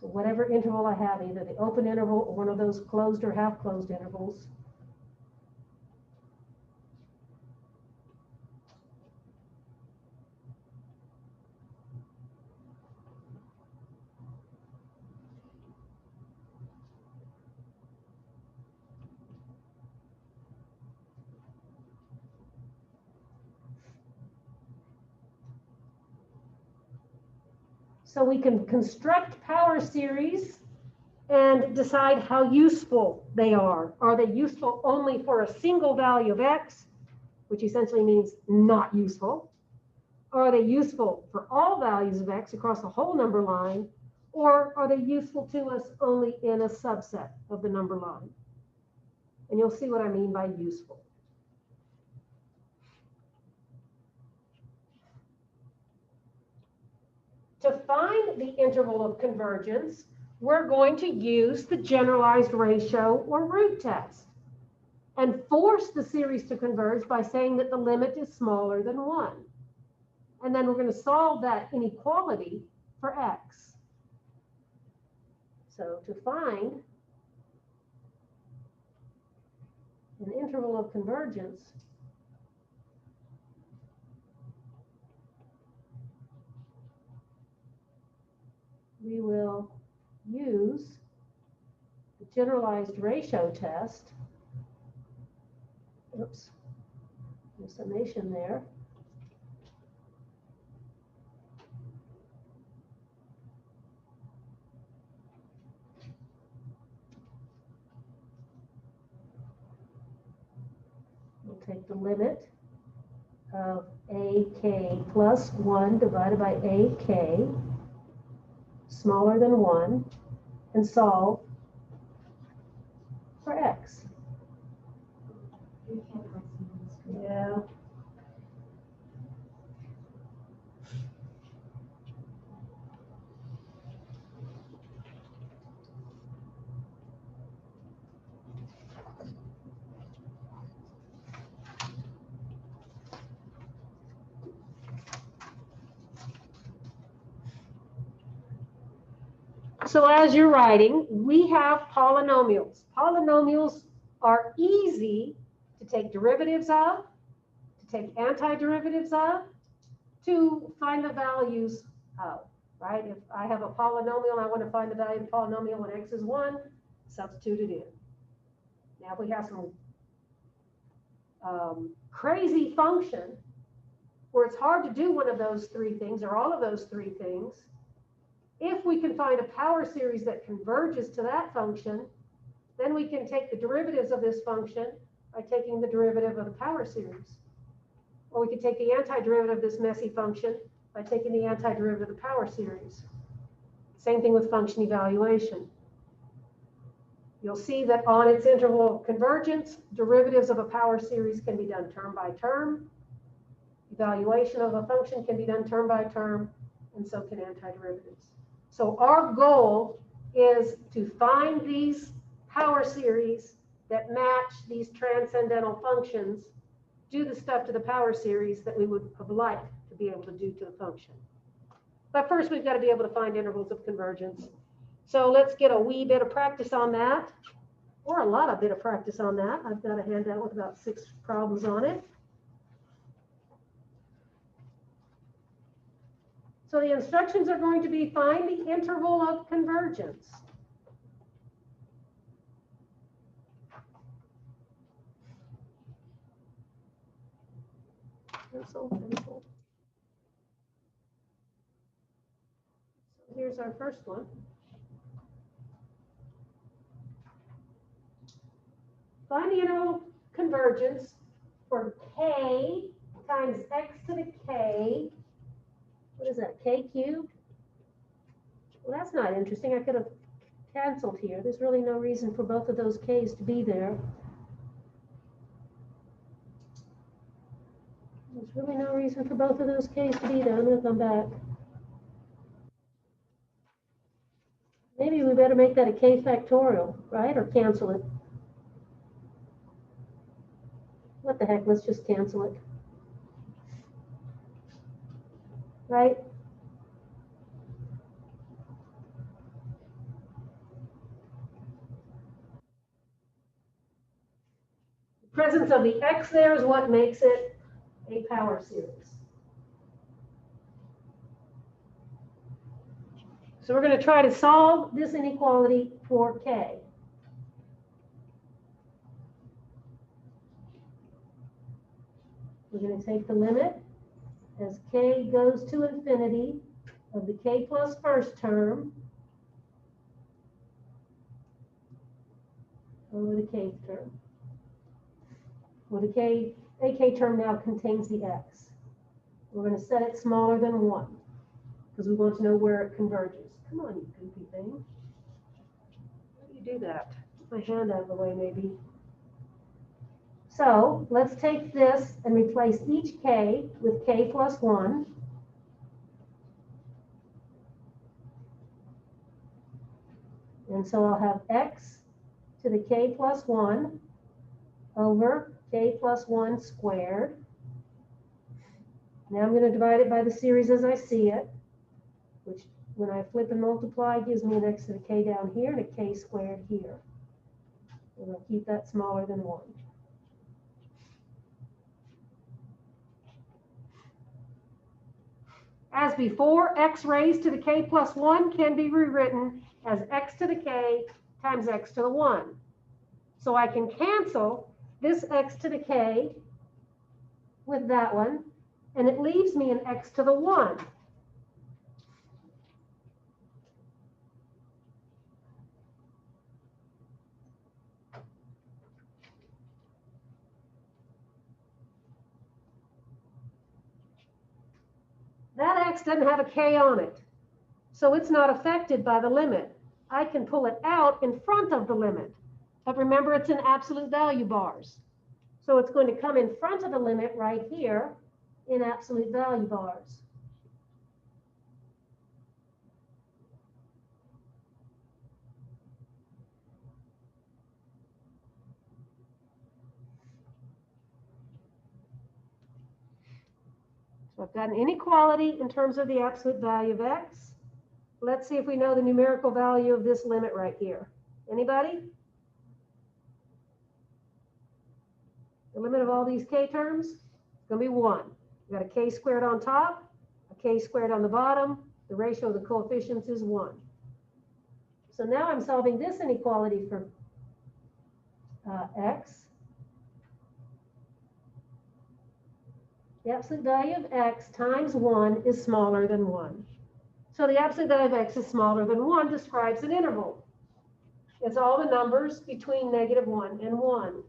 So whatever interval I have, either the open interval or one of those closed or half closed intervals, so we can construct power series and decide how useful they are. Are they useful only for a single value of x, which essentially means not useful? Or are they useful for all values of x across the whole number line? Or are they useful to us only in a subset of the number line? And you'll see what I mean by useful. To find the interval of convergence, we're going to use the generalized ratio or root test and force the series to converge by saying that the limit is smaller than 1. And then we're going to solve that inequality for x. So to find an interval of convergence, we will use the generalized ratio test. Oops, no summation there. We'll take the limit of ak plus 1 divided by ak smaller than 1 and solve for x. Yeah. So as you're writing, we have polynomials. Polynomials are easy to take derivatives of, to take antiderivatives of, to find the values of, right? If I have a polynomial and I want to find the value of the polynomial when x is 1, substitute it in. Now if we have some crazy function where it's hard to do one of those three things or all of those three things, if we can find a power series that converges to that function, then we can take the derivatives of this function by taking the derivative of the power series. Or we could take the antiderivative of this messy function by taking the antiderivative of the power series. Same thing with function evaluation. You'll see that on its interval of convergence, derivatives of a power series can be done term by term. Evaluation of a function can be done term by term, and so can antiderivatives. So our goal is to find these power series that match these transcendental functions, do the stuff to the power series that we would have liked to be able to do to the function. But first, we've got to be able to find intervals of convergence. So let's get a wee bit of practice on that, or a lot of bit of practice on that. I've got a handout with about 6 problems on it. So the instructions are going to be find the interval of convergence. Pencil. So here's our first one. Find the interval of convergence for k times x to the k. What is that, k cubed? Well, that's not interesting. I could have canceled here. There's really no reason for both of those k's to be there. There's really no reason for both of those k's to be there. I'm going to come back. Maybe we better make that a k factorial, right? Or cancel it. What the heck, let's just cancel it. Right? The presence of the x there is what makes it a power series. So we're going to try to solve this inequality for k. We're going to take the limit as k goes to infinity of the k plus first term over the kth term. Well, the ak term now contains the x. We're going to set it smaller than 1 because we want to know where it converges. Come on, you goofy thing. How do you do that? Put my hand out of the way, maybe. So let's take this and replace each k with k plus 1. And so I'll have x to the k plus 1 over k plus 1 squared. Now I'm going to divide it by the series as I see it, which when I flip and multiply gives me an x to the k down here and a k squared here. And I'll keep that smaller than 1. As before, x raised to the k plus 1 can be rewritten as x to the k times x to the 1. So I can cancel this x to the k with that one, and it leaves me an x to the 1. That x doesn't have a k on it, so it's not affected by the limit. I can pull it out in front of the limit. But remember, it's in absolute value bars. So it's going to come in front of the limit right here in absolute value bars. So I've got an inequality in terms of the absolute value of x. Let's see if we know the numerical value of this limit right here. Anybody? The limit of all these k terms is going to be 1. We've got a k squared on top, a k squared on the bottom. The ratio of the coefficients is 1. So now I'm solving this inequality for x. The absolute value of x times 1 is smaller than 1. So the absolute value of x is smaller than 1 describes an interval. It's all the numbers between -1 and 1.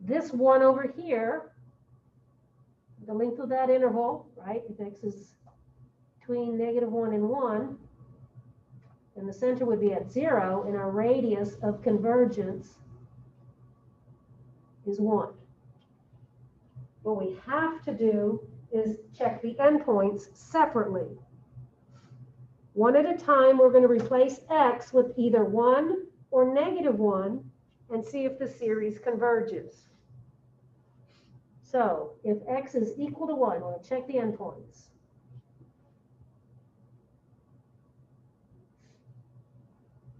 This 1 over here, the length of that interval, right, if x is between -1 and 1, and the center would be at 0, and our radius of convergence is 1. What we have to do is check the endpoints separately. One at a time, we're going to replace x with either 1 or -1 and see if the series converges. So if x is equal to 1, we'll check the endpoints.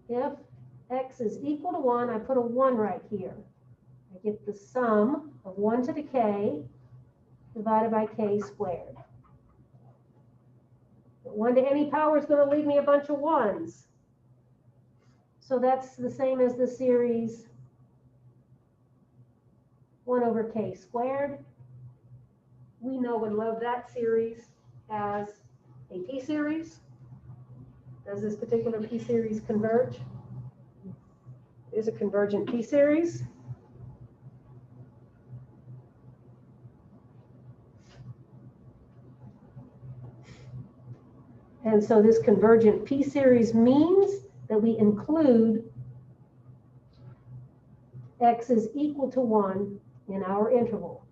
If x is equal to 1, I put a 1 right here. I get the sum of 1 to the k divided by k squared. But 1 to any power is going to leave me a bunch of 1s. So that's the same as the series 1 over k squared. We know and love that series as a p-series. Does this particular p-series converge? It is a convergent p-series. And so this convergent p-series means that we include x is equal to 1 in our interval.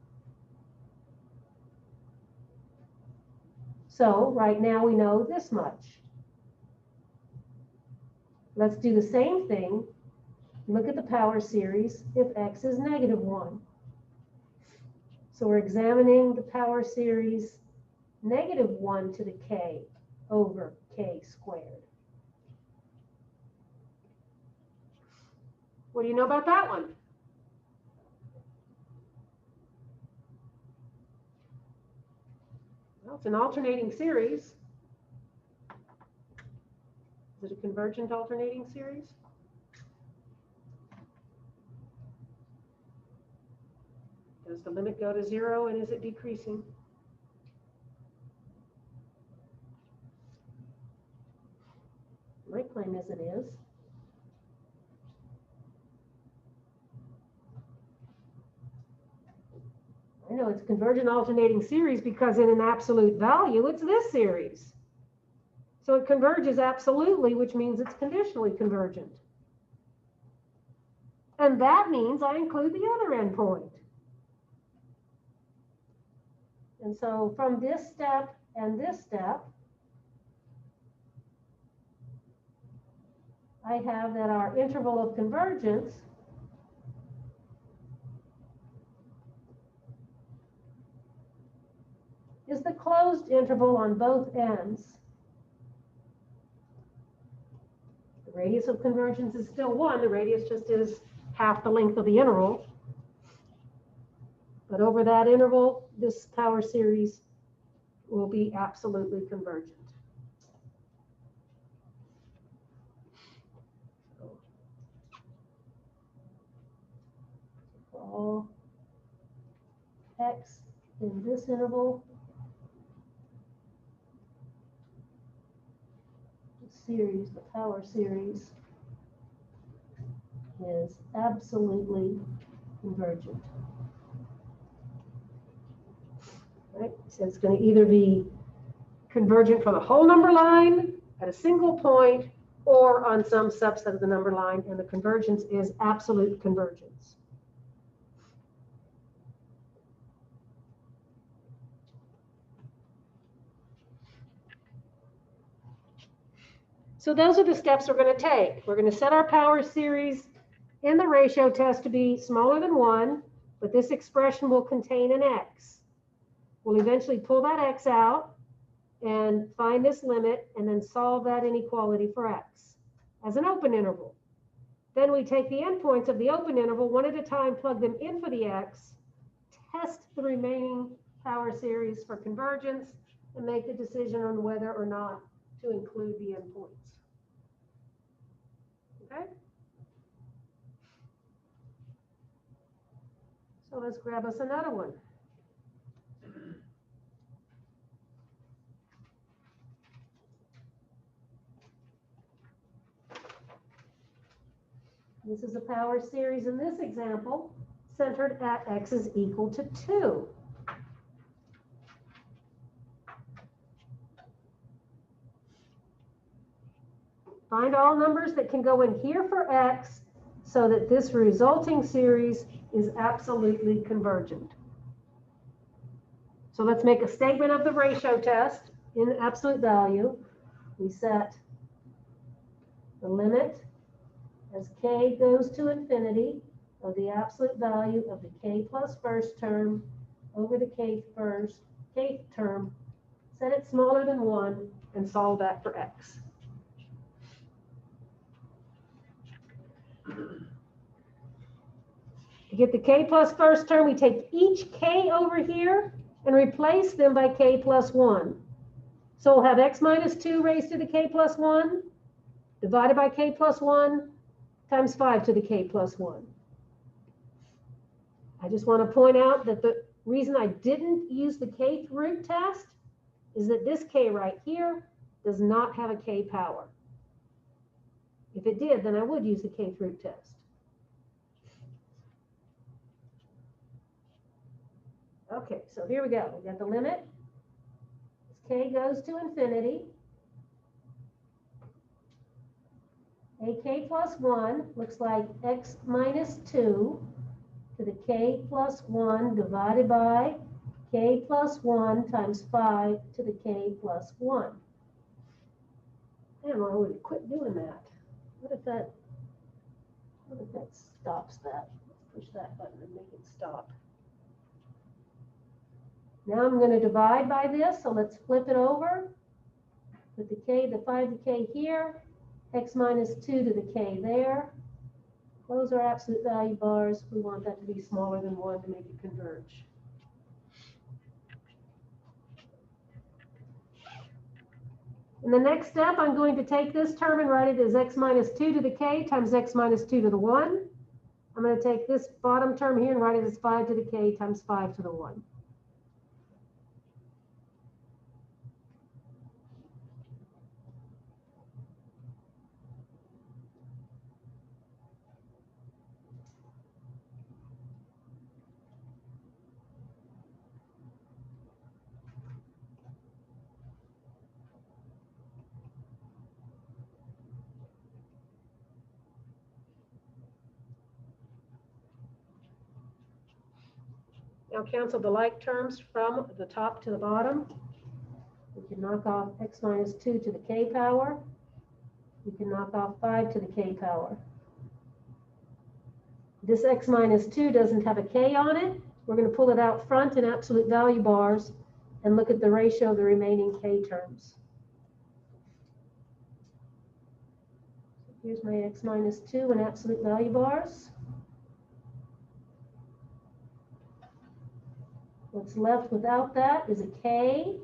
So right now we know this much. Let's do the same thing. Look at the power series if x is -1. So we're examining the power series -1 to the k over k squared. What do you know about that one? Well, it's an alternating series. Is it a convergent alternating series? Does the limit go to 0 and is it decreasing? My claim is it is. I know it's a convergent alternating series because in an absolute value, it's this series. So it converges absolutely, which means it's conditionally convergent. And that means I include the other endpoint. And so from this step and this step, I have that our interval of convergence is the closed interval on both ends. The radius of convergence is still 1. The radius just is half the length of the interval. But over that interval, this power series will be absolutely convergent. For all x in this interval, the power series is absolutely convergent. Right? So it's going to either be convergent for the whole number line at a single point or on some subset of the number line, and the convergence is absolute convergence. So those are the steps we're going to take. We're going to set our power series in the ratio test to be smaller than 1, but this expression will contain an x. We'll eventually pull that x out and find this limit and then solve that inequality for x as an open interval. Then we take the endpoints of the open interval one at a time, plug them in for the x, test the remaining power series for convergence, and make the decision on whether or not to include the endpoints. Okay? So let's grab us another one. This is a power series in this example centered at x is equal to 2. Find all numbers that can go in here for x so that this resulting series is absolutely convergent. So let's make a statement of the ratio test in absolute value. We set the limit as k goes to infinity of the absolute value of the k plus first term over the kth term, set it smaller than 1, and solve that for x. To get the k plus first term, we take each k over here and replace them by k plus 1. So we'll have x minus 2 raised to the k plus 1 divided by k plus 1 times 5 to the k plus 1. I just want to point out that the reason I didn't use the kth root test is that this k right here does not have a k power. If it did, then I would use the kth root test. Okay, so here we go. We got the limit. As k goes to infinity ak plus 1 looks like x minus 2 to the k plus 1 divided by k plus 1 times 5 to the k plus 1. Damn, I would have quit doing that. What if that stops that? Let's push that button and make it stop. Now I'm going to divide by this, so let's flip it over. Put the 5 to k here, x minus 2 to the k there. Close our absolute value bars. We want that to be smaller than 1 to make it converge. In the next step, I'm going to take this term and write it as x minus 2 to the k times x minus 2 to the 1. I'm going to take this bottom term here and write it as 5 to the k times 5 to the 1. Now cancel the like terms from the top to the bottom. We can knock off x minus 2 to the k power. We can knock off 5 to the k power. This x minus 2 doesn't have a k on it. We're going to pull it out front in absolute value bars and look at the ratio of the remaining k terms. Here's my x minus 2 in absolute value bars. What's left without that is a k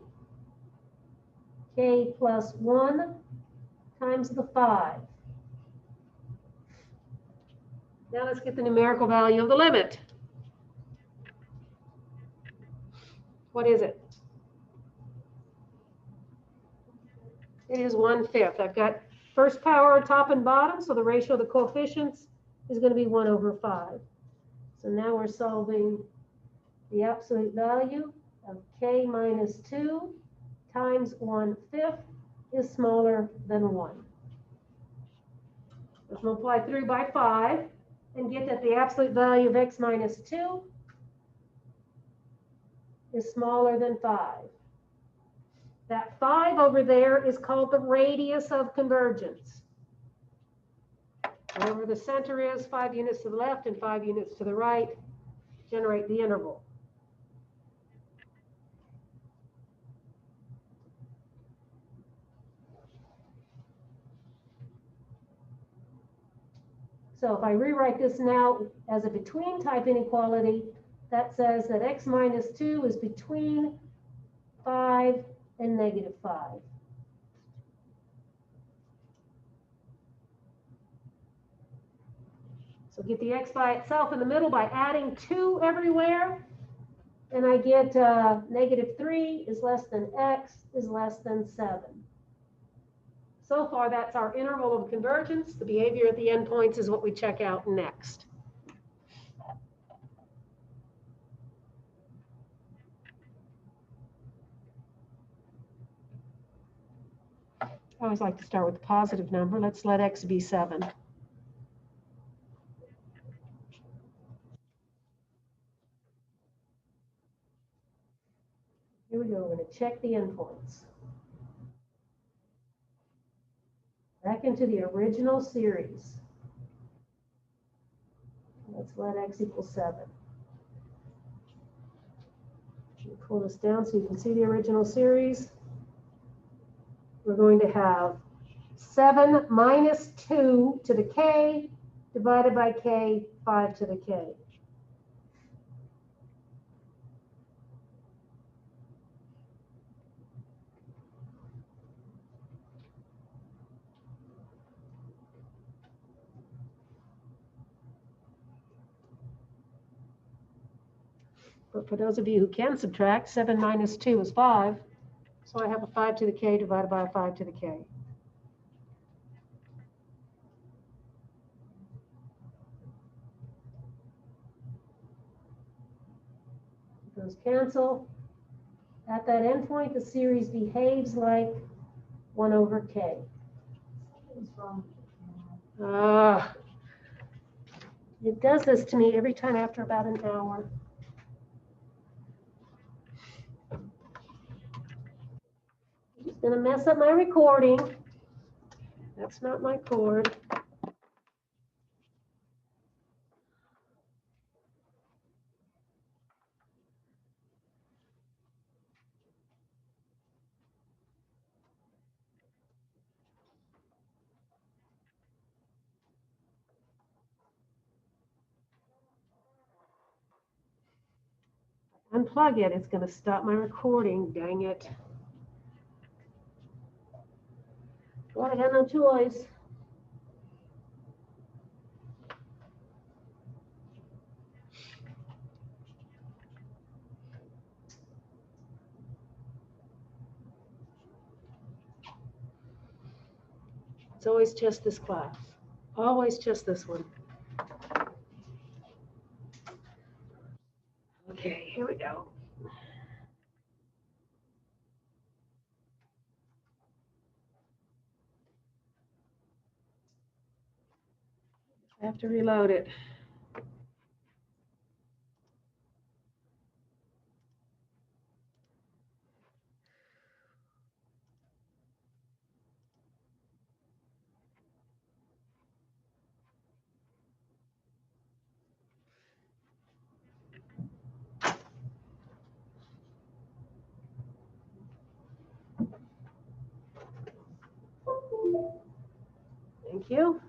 plus 1 times the 5. Now let's get the numerical value of the limit. What is it? It is 1/5. I've got first power top and bottom, so the ratio of the coefficients is going to be 1 over 5. So now we're solving the absolute value of k minus 2 times 1/5 is smaller than 1. Let's multiply through by 5 and get that the absolute value of x minus 2 is smaller than 5. That 5 over there is called the radius of convergence. Wherever the center is, 5 units to the left and 5 units to the right, generate the interval. So if I rewrite this now as a between type inequality, that says that x minus 2 is between 5 and negative 5. So get the x by itself in the middle by adding 2 everywhere. And I get negative 3 is less than x is less than 7. So far, that's our interval of convergence. The behavior at the endpoints is what we check out next. I always like to start with a positive number. Let's let x be 7. Here we go. We're going to check the endpoints. Back into the original series. Let's let x equal 7. Pull this down so you can see the original series. We're going to have 7 minus 2 to the k divided by k, 5 to the k. But for those of you who can subtract, 7 minus 2 is 5. So I have a 5 to the k divided by a 5 to the k. Those cancel. At that endpoint, the series behaves like 1 over k. It does this to me every time after about an hour. I'm just gonna mess up my recording. That's not my cord. Unplug it, it's gonna stop my recording, dang it. Well, I got no choice. It's always just this class. Always just this one. Okay, here we go. I have to reload it. Thank you.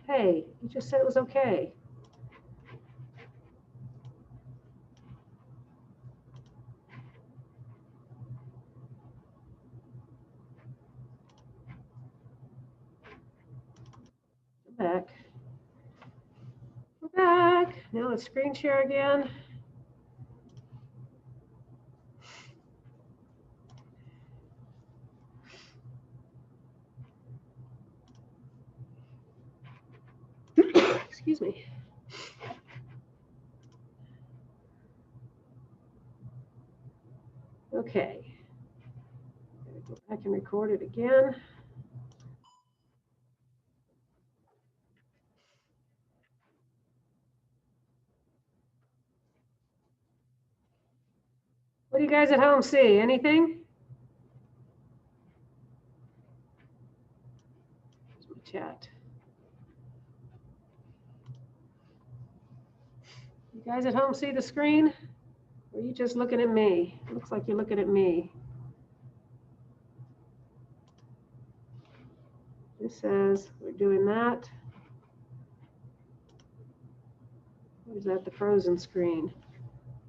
Hey, you just said it was okay. We're back. We're back. Now let's screen share again. Excuse me. Okay. Go back and record it again. What do you guys at home see? Anything? Here's my chat. You guys at home see the screen? Or are you just looking at me? It looks like you're looking at me. This says we're doing that. Or is that the frozen screen?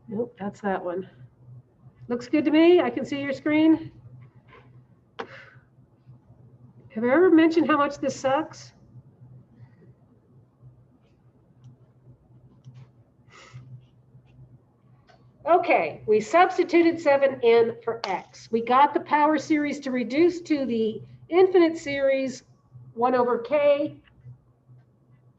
Nope, that's that one. Looks good to me. I can see your screen. Have I ever mentioned how much this sucks? Okay, we substituted 7n for x. We got the power series to reduce to the infinite series 1 over k.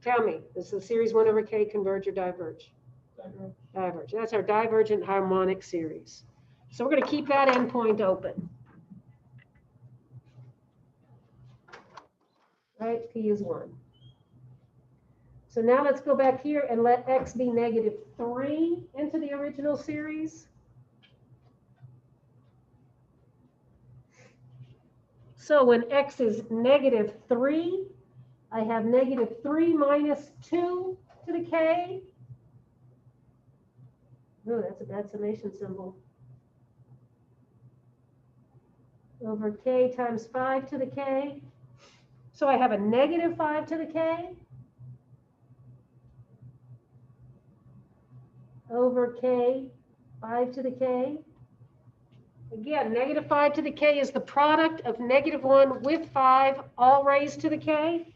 Tell me, is the series 1 over k converge or diverge? Diverge. Diverge. That's our divergent harmonic series. So we're going to keep that endpoint open. Right, p is 1. So now let's go back here and let x be -3 into the original series. So when x is -3, I have -3 minus 2 to the k. Oh, that's a bad summation symbol. Over k times 5 to the k. So I have a -5 to the k. Over k, 5 to the k. Again, -5 to the k is the product of -1 with 5, all raised to the k.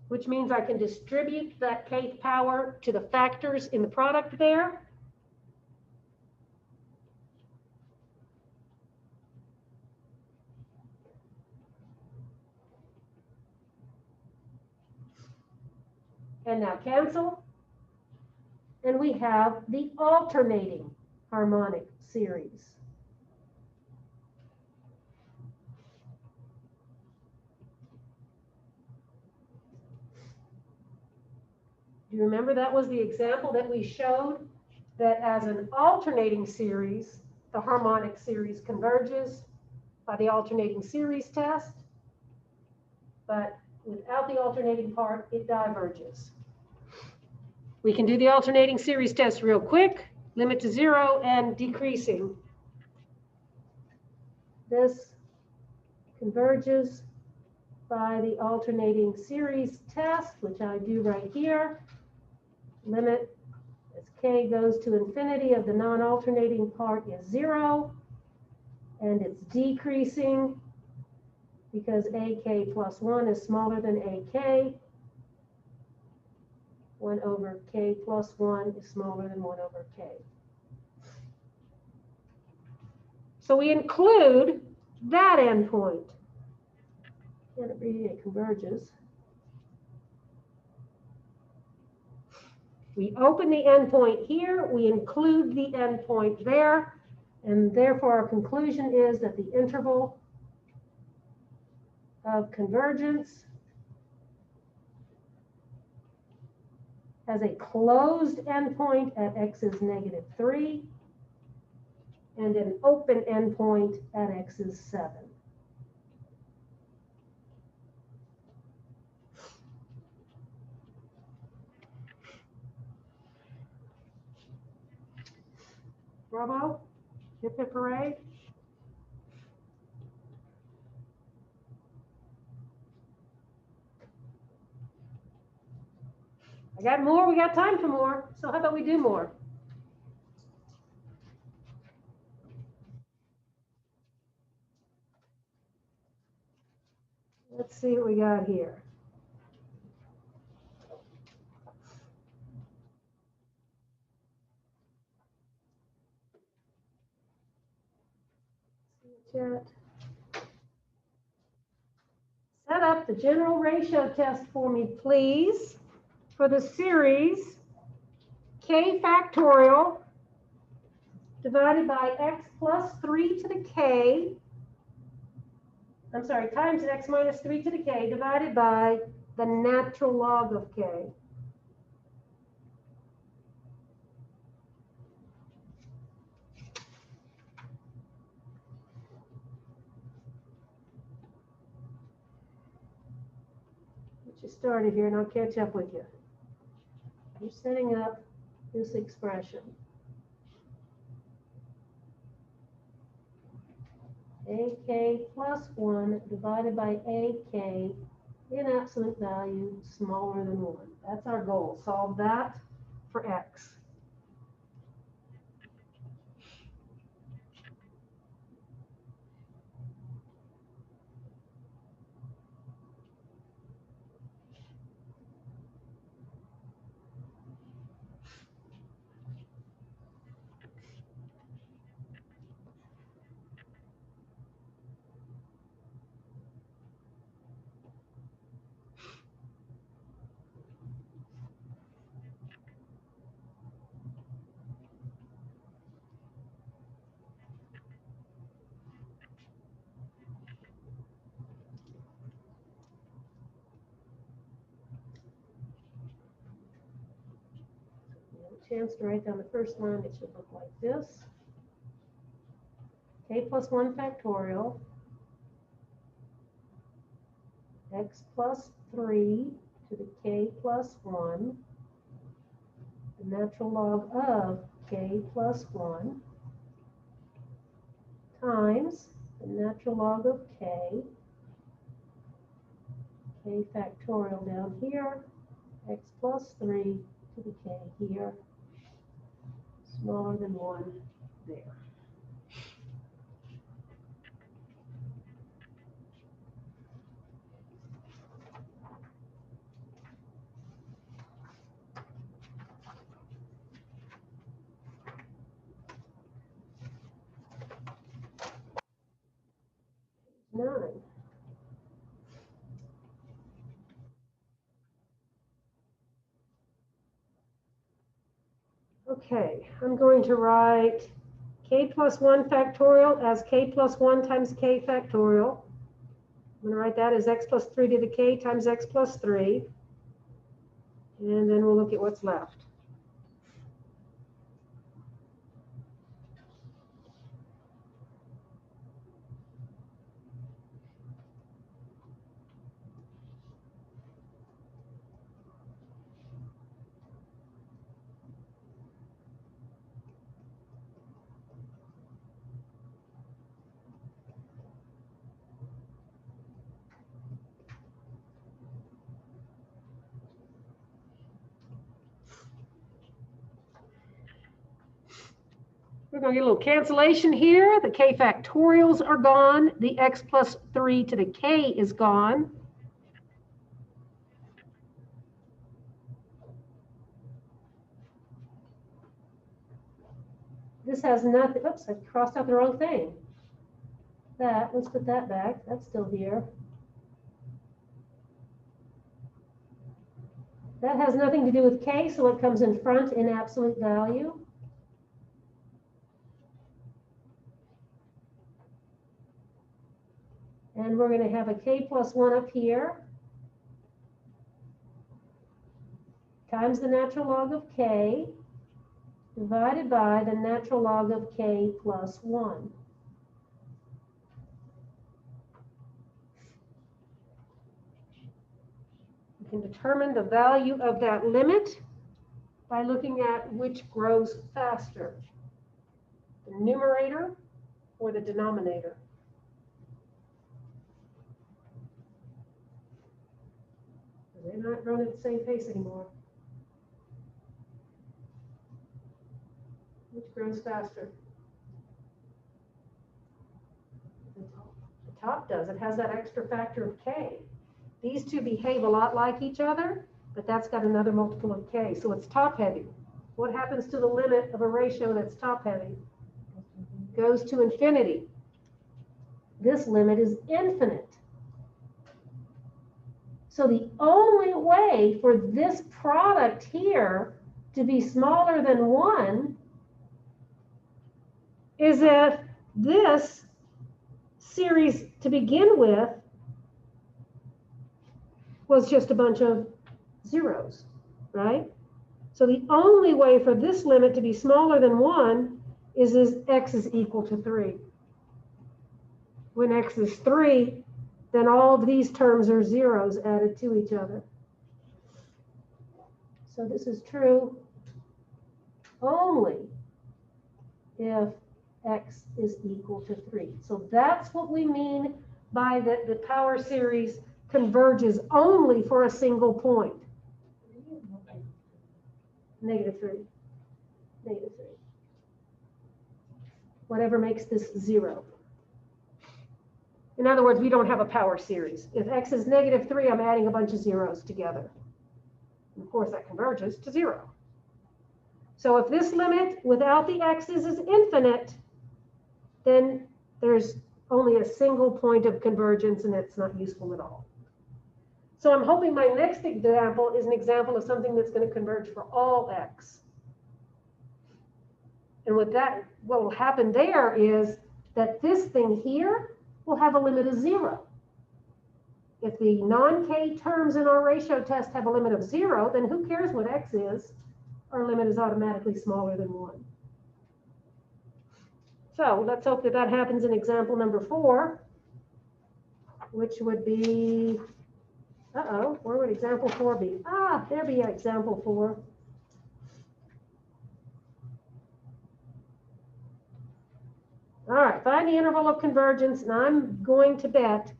Which means I can distribute that kth power to the factors in the product there. And now cancel. And we have the alternating harmonic series. Do you remember that was the example that we showed, that as an alternating series, the harmonic series converges by the alternating series test, but without the alternating part, it diverges. We can do the alternating series test real quick, limit to 0 and decreasing. This converges by the alternating series test, which I do right here. Limit as k goes to infinity of the non-alternating part is 0, and it's decreasing because ak plus 1 is smaller than ak. 1 over k plus 1 is smaller than 1 over k. So we include that endpoint. Can't abbreviate converges. We open the endpoint here, we include the endpoint there, and therefore our conclusion is that the interval of convergence has a closed endpoint at x is -3 and an open endpoint at x is 7. Bravo, hip hip hooray. I got more, we got time for more, so how about we do more? Let's see what we got here. Chat. Set up the general ratio test for me, please, for the series k factorial divided by x plus 3 to the k, I'm sorry, times x minus 3 to the k divided by the natural log of k. Get you started here and I'll catch up with you. You're setting up this expression. AK plus 1 divided by AK in absolute value smaller than 1. That's our goal. Solve that for x. Chance to write down the first line, it should look like this. K plus 1 factorial, x plus 3 to the k plus 1, the natural log of k plus 1, times the natural log of k factorial down here, x plus 3 to the k here, smaller than 1 there. Nine. Okay, I'm going to write k plus 1 factorial as k plus 1 times k factorial. I'm going to write that as x plus 3 to the k times x plus 3. And then we'll look at what's left. We're going to get a little cancellation here. The k factorials are gone. The x plus 3 to the k is gone. This has nothing. Oops, I crossed out the wrong thing. Let's put that back. That's still here. That has nothing to do with k, so it comes in front in absolute value. And we're going to have a k plus 1 up here times the natural log of k divided by the natural log of k plus 1. We can determine the value of that limit by looking at which grows faster, the numerator or the denominator. They're not running at the same pace anymore. Which grows faster? The top does. It has that extra factor of k. These two behave a lot like each other, but that's got another multiple of k, so it's top heavy. What happens to the limit of a ratio that's top heavy? Goes to infinity. This limit is infinite. So the only way for this product here to be smaller than 1 is if this series to begin with was just a bunch of zeros, right? So the only way for this limit to be smaller than 1 is x is equal to 3. When x is 3, then all of these terms are zeros added to each other. So this is true only if x is equal to 3. So that's what we mean by the power series converges only for a single point. Negative 3. Negative 3. Whatever makes this 0. In other words, we don't have a power series. If x is negative 3, I'm adding a bunch of zeros together. And of course, that converges to 0. So if this limit without the x's is infinite, then there's only a single point of convergence, and it's not useful at all. So I'm hoping my next example is an example of something that's going to converge for all x. And what will happen there is that this thing here will have a limit of 0. If the non-k terms in our ratio test have a limit of 0, then who cares what x is? Our limit is automatically smaller than 1. So let's hope that that happens in example number 4, which would be, where would example 4 be? There be example 4. All right, find the interval of convergence, and I'm going to bet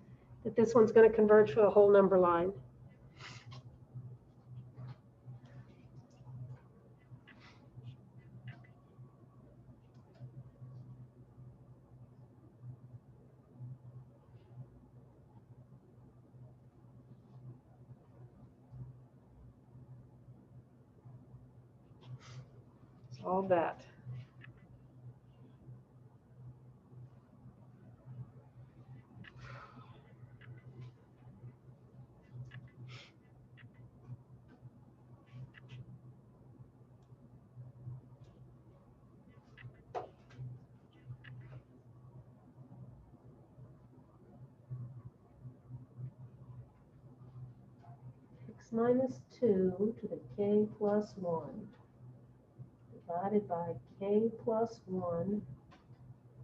that this one's going to converge to a whole number line. Solve that. minus 2 to the k plus 1 divided by k plus 1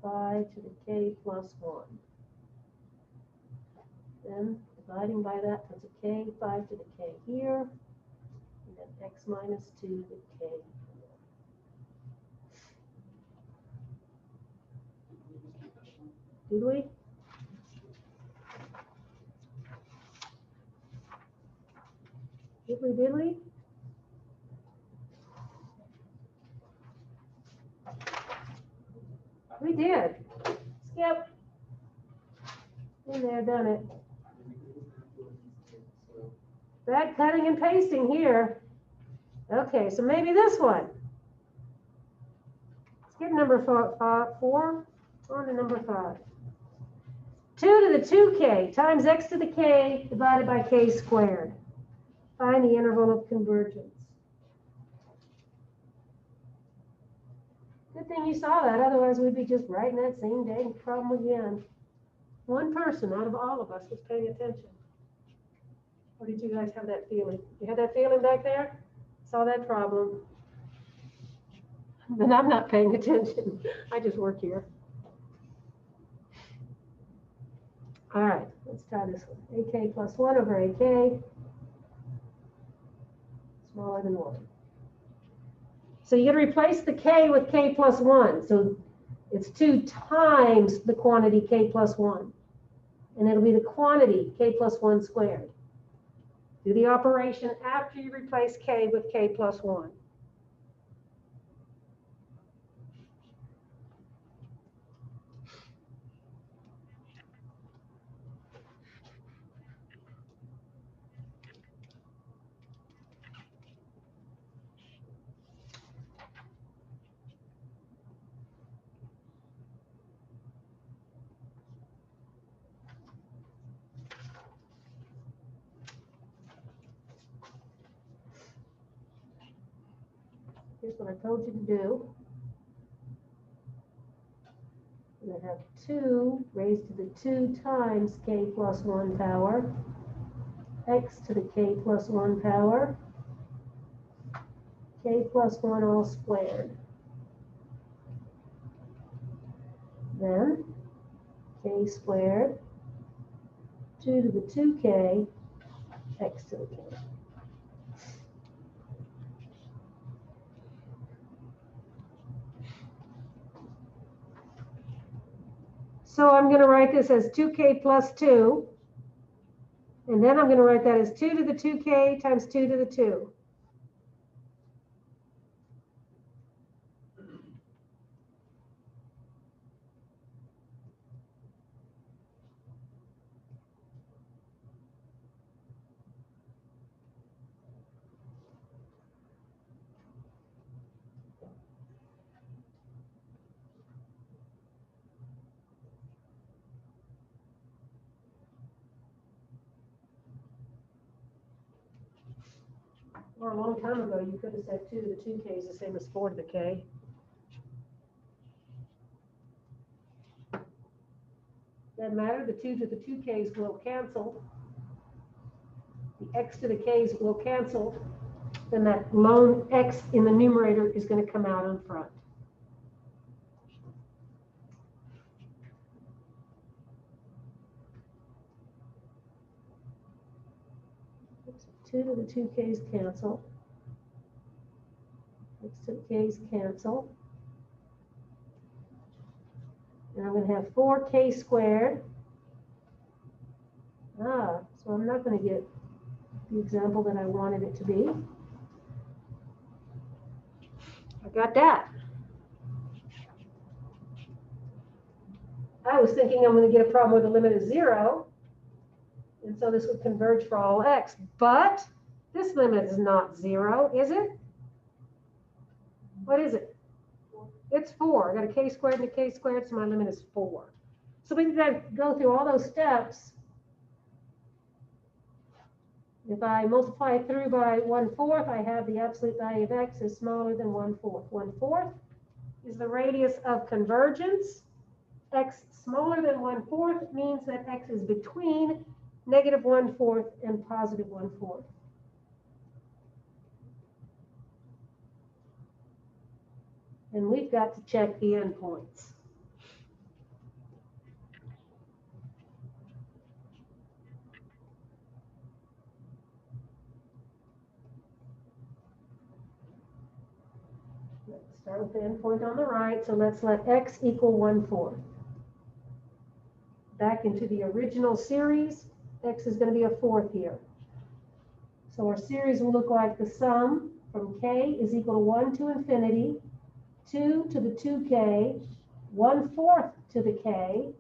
phi to the k plus 1. Then dividing by that puts a k 5 to the k here, and then x minus 2 to the k. Did we? Did we? We did. Skip. In there, done it. Bad cutting and pasting here. Okay, so maybe this one. Let's get number 4 on to number 5. 2 to the 2k times x to the k divided by k squared. Find the interval of convergence. Good thing you saw that, otherwise we'd be just writing that same dang problem again. One person out of all of us was paying attention. Or did you guys have that feeling? You had that feeling back there? Saw that problem. Then I'm not paying attention. I just work here. All right, let's try this one. AK plus 1 over AK, smaller than 1. So you're going to replace the k with k plus 1. So it's 2 times the quantity k plus 1. And it'll be the quantity k plus 1 squared. Do the operation after you replace k with k plus 1. Here's what I told you to do. We're going to have 2 raised to the 2 times k plus 1 power, x to the k plus 1 power, k plus 1 all squared. Then k squared, 2 to the 2k, x to the k. So I'm going to write this as 2k plus 2. And then I'm going to write that as 2 to the 2k times 2 to the 2. Or a long time ago, you could have said 2 to the 2k is the same as 4 to the k. Doesn't matter, the 2 to the 2k's will cancel. The x to the k's will cancel. Then that lone x in the numerator is going to come out in front. Oops, 2 to the 2k's cancel. X to the k's cancel. And I'm going to have 4k squared. So I'm not going to get the example that I wanted it to be. I got that. I was thinking I'm going to get a problem where the limit is 0. And so this would converge for all x. But this limit is not 0, is it? What is it? It's 4. I got a k squared and a k squared, so my limit is 4. So we got to go through all those steps. If I multiply through by 1/4, I have the absolute value of x is smaller than 1/4. 1/4 is the radius of convergence. X smaller than 1/4 means that x is between -1/4 and +1/4. And we've got to check the endpoints. Let's start with the endpoint on the right. So let's let x equal 1/4. Back into the original series, x is going to be a fourth here. So our series will look like the sum from k is equal to 1 to infinity, 2 to the 2k, 1/4 to the k,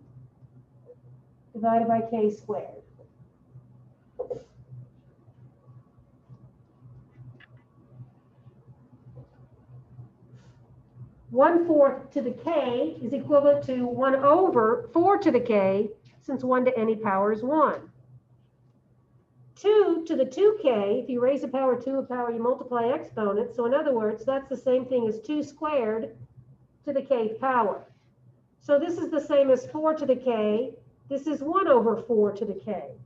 divided by k squared. One-fourth to the k is equivalent to 1/4 to the k, since 1 to any power is 1. 2 to the 2k, if you raise a power to a power, you multiply exponents. So in other words, that's the same thing as 2 squared to the kth power. So this is the same as 4 to the k. This is 1/4 to the k.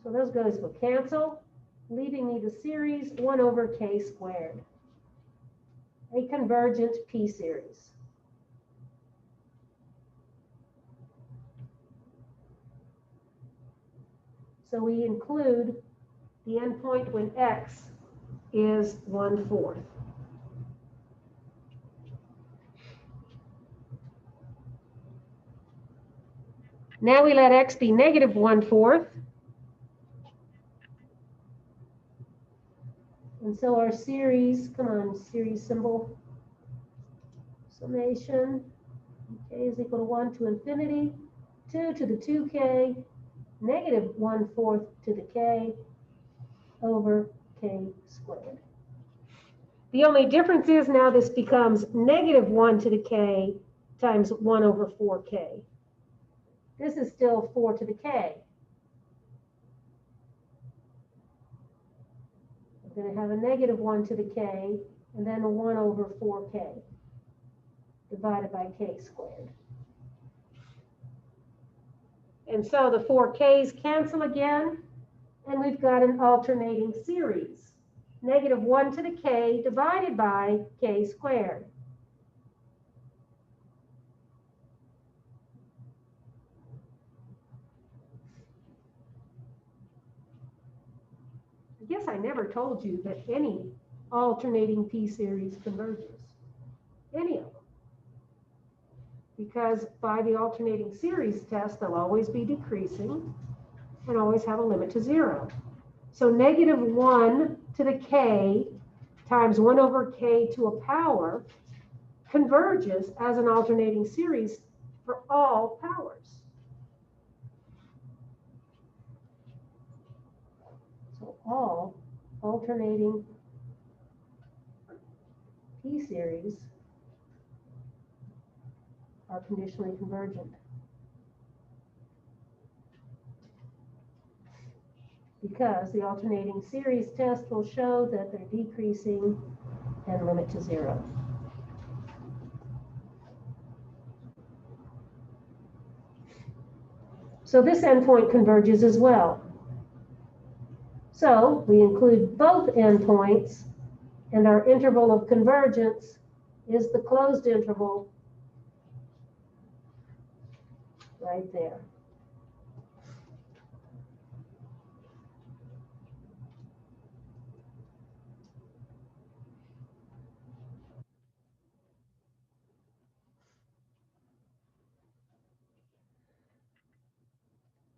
So those guys will cancel, leaving me the series 1/k squared, a convergent p-series. So we include the endpoint when x is 1/4. Now we let x be negative 1/4. And so our series, come on, series symbol, summation, k is equal to 1 to infinity, 2 to the 2k, negative 1/4 to the k over k squared. The only difference is now this becomes negative 1 to the k times 1/4k. This is still 4 to the k. We're going to have a negative 1 to the k, and then a 1/4k divided by k squared. And so the 4k's cancel again, and we've got an alternating series. Negative 1 to the k divided by k squared. I guess I never told you that any alternating p-series converges. Any of them. Because by the alternating series test, they'll always be decreasing and always have a limit to 0. So negative 1 to the k times 1/k to a power converges as an alternating series for all powers. So all alternating p-series are conditionally convergent. Because the alternating series test will show that they're decreasing and limit to 0. So this endpoint converges as well. So we include both endpoints, and our interval of convergence is the closed interval right there.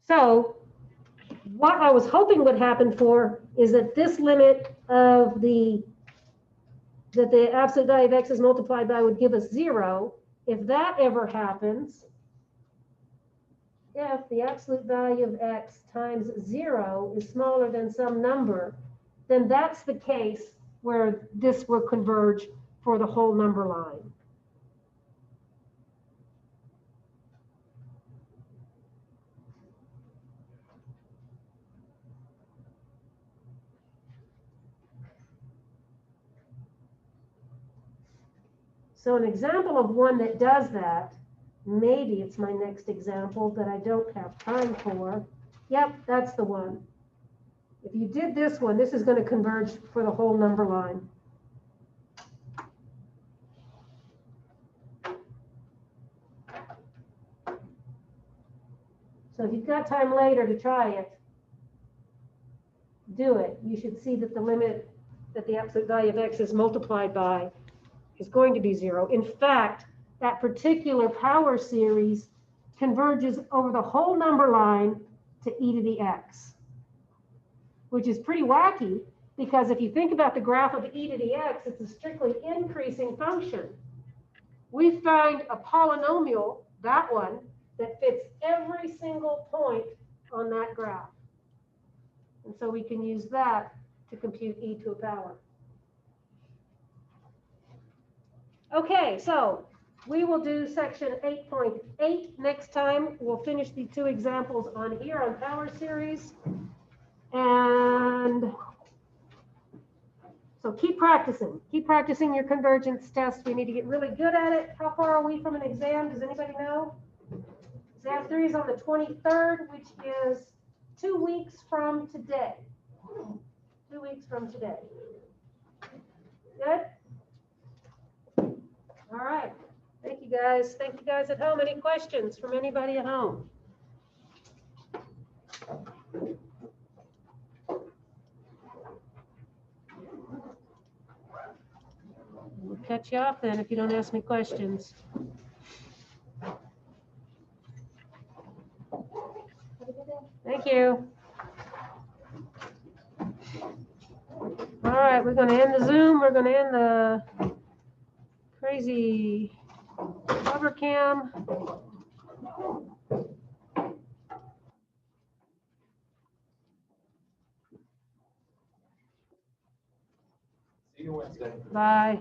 So what I was hoping would happen for is that this limit of the absolute value of x is multiplied by would give us 0. If that ever happens, if the absolute value of x times 0 is smaller than some number, then that's the case where this will converge for the whole number line. So an example of one that does that, maybe it's my next example that I don't have time for. Yep, that's the one. If you did this one, this is going to converge for the whole number line. So if you've got time later to try it, do it. You should see that the limit that the absolute value of x is multiplied by is going to be 0. In fact, that particular power series converges over the whole number line to e to the x, which is pretty wacky because if you think about the graph of e to the x, it's a strictly increasing function. We find a polynomial, that one, that fits every single point on that graph. And so we can use that to compute e to a power. Okay, so we will do section 8.8 next time. We'll finish the 2 examples on here on power series. And so keep practicing your convergence test. We need to get really good at it. How far are we from an exam? Does anybody know? Exam 3 is on the 23rd, which is 2 weeks from today. 2 weeks from today. Good? All right. Thank you guys. Thank you guys at home. Any questions from anybody at home? We'll catch you off then if you don't ask me questions. Thank you. All right, we're going to end the Zoom. We're going to end the crazy hover cam. See you Wednesday. Bye.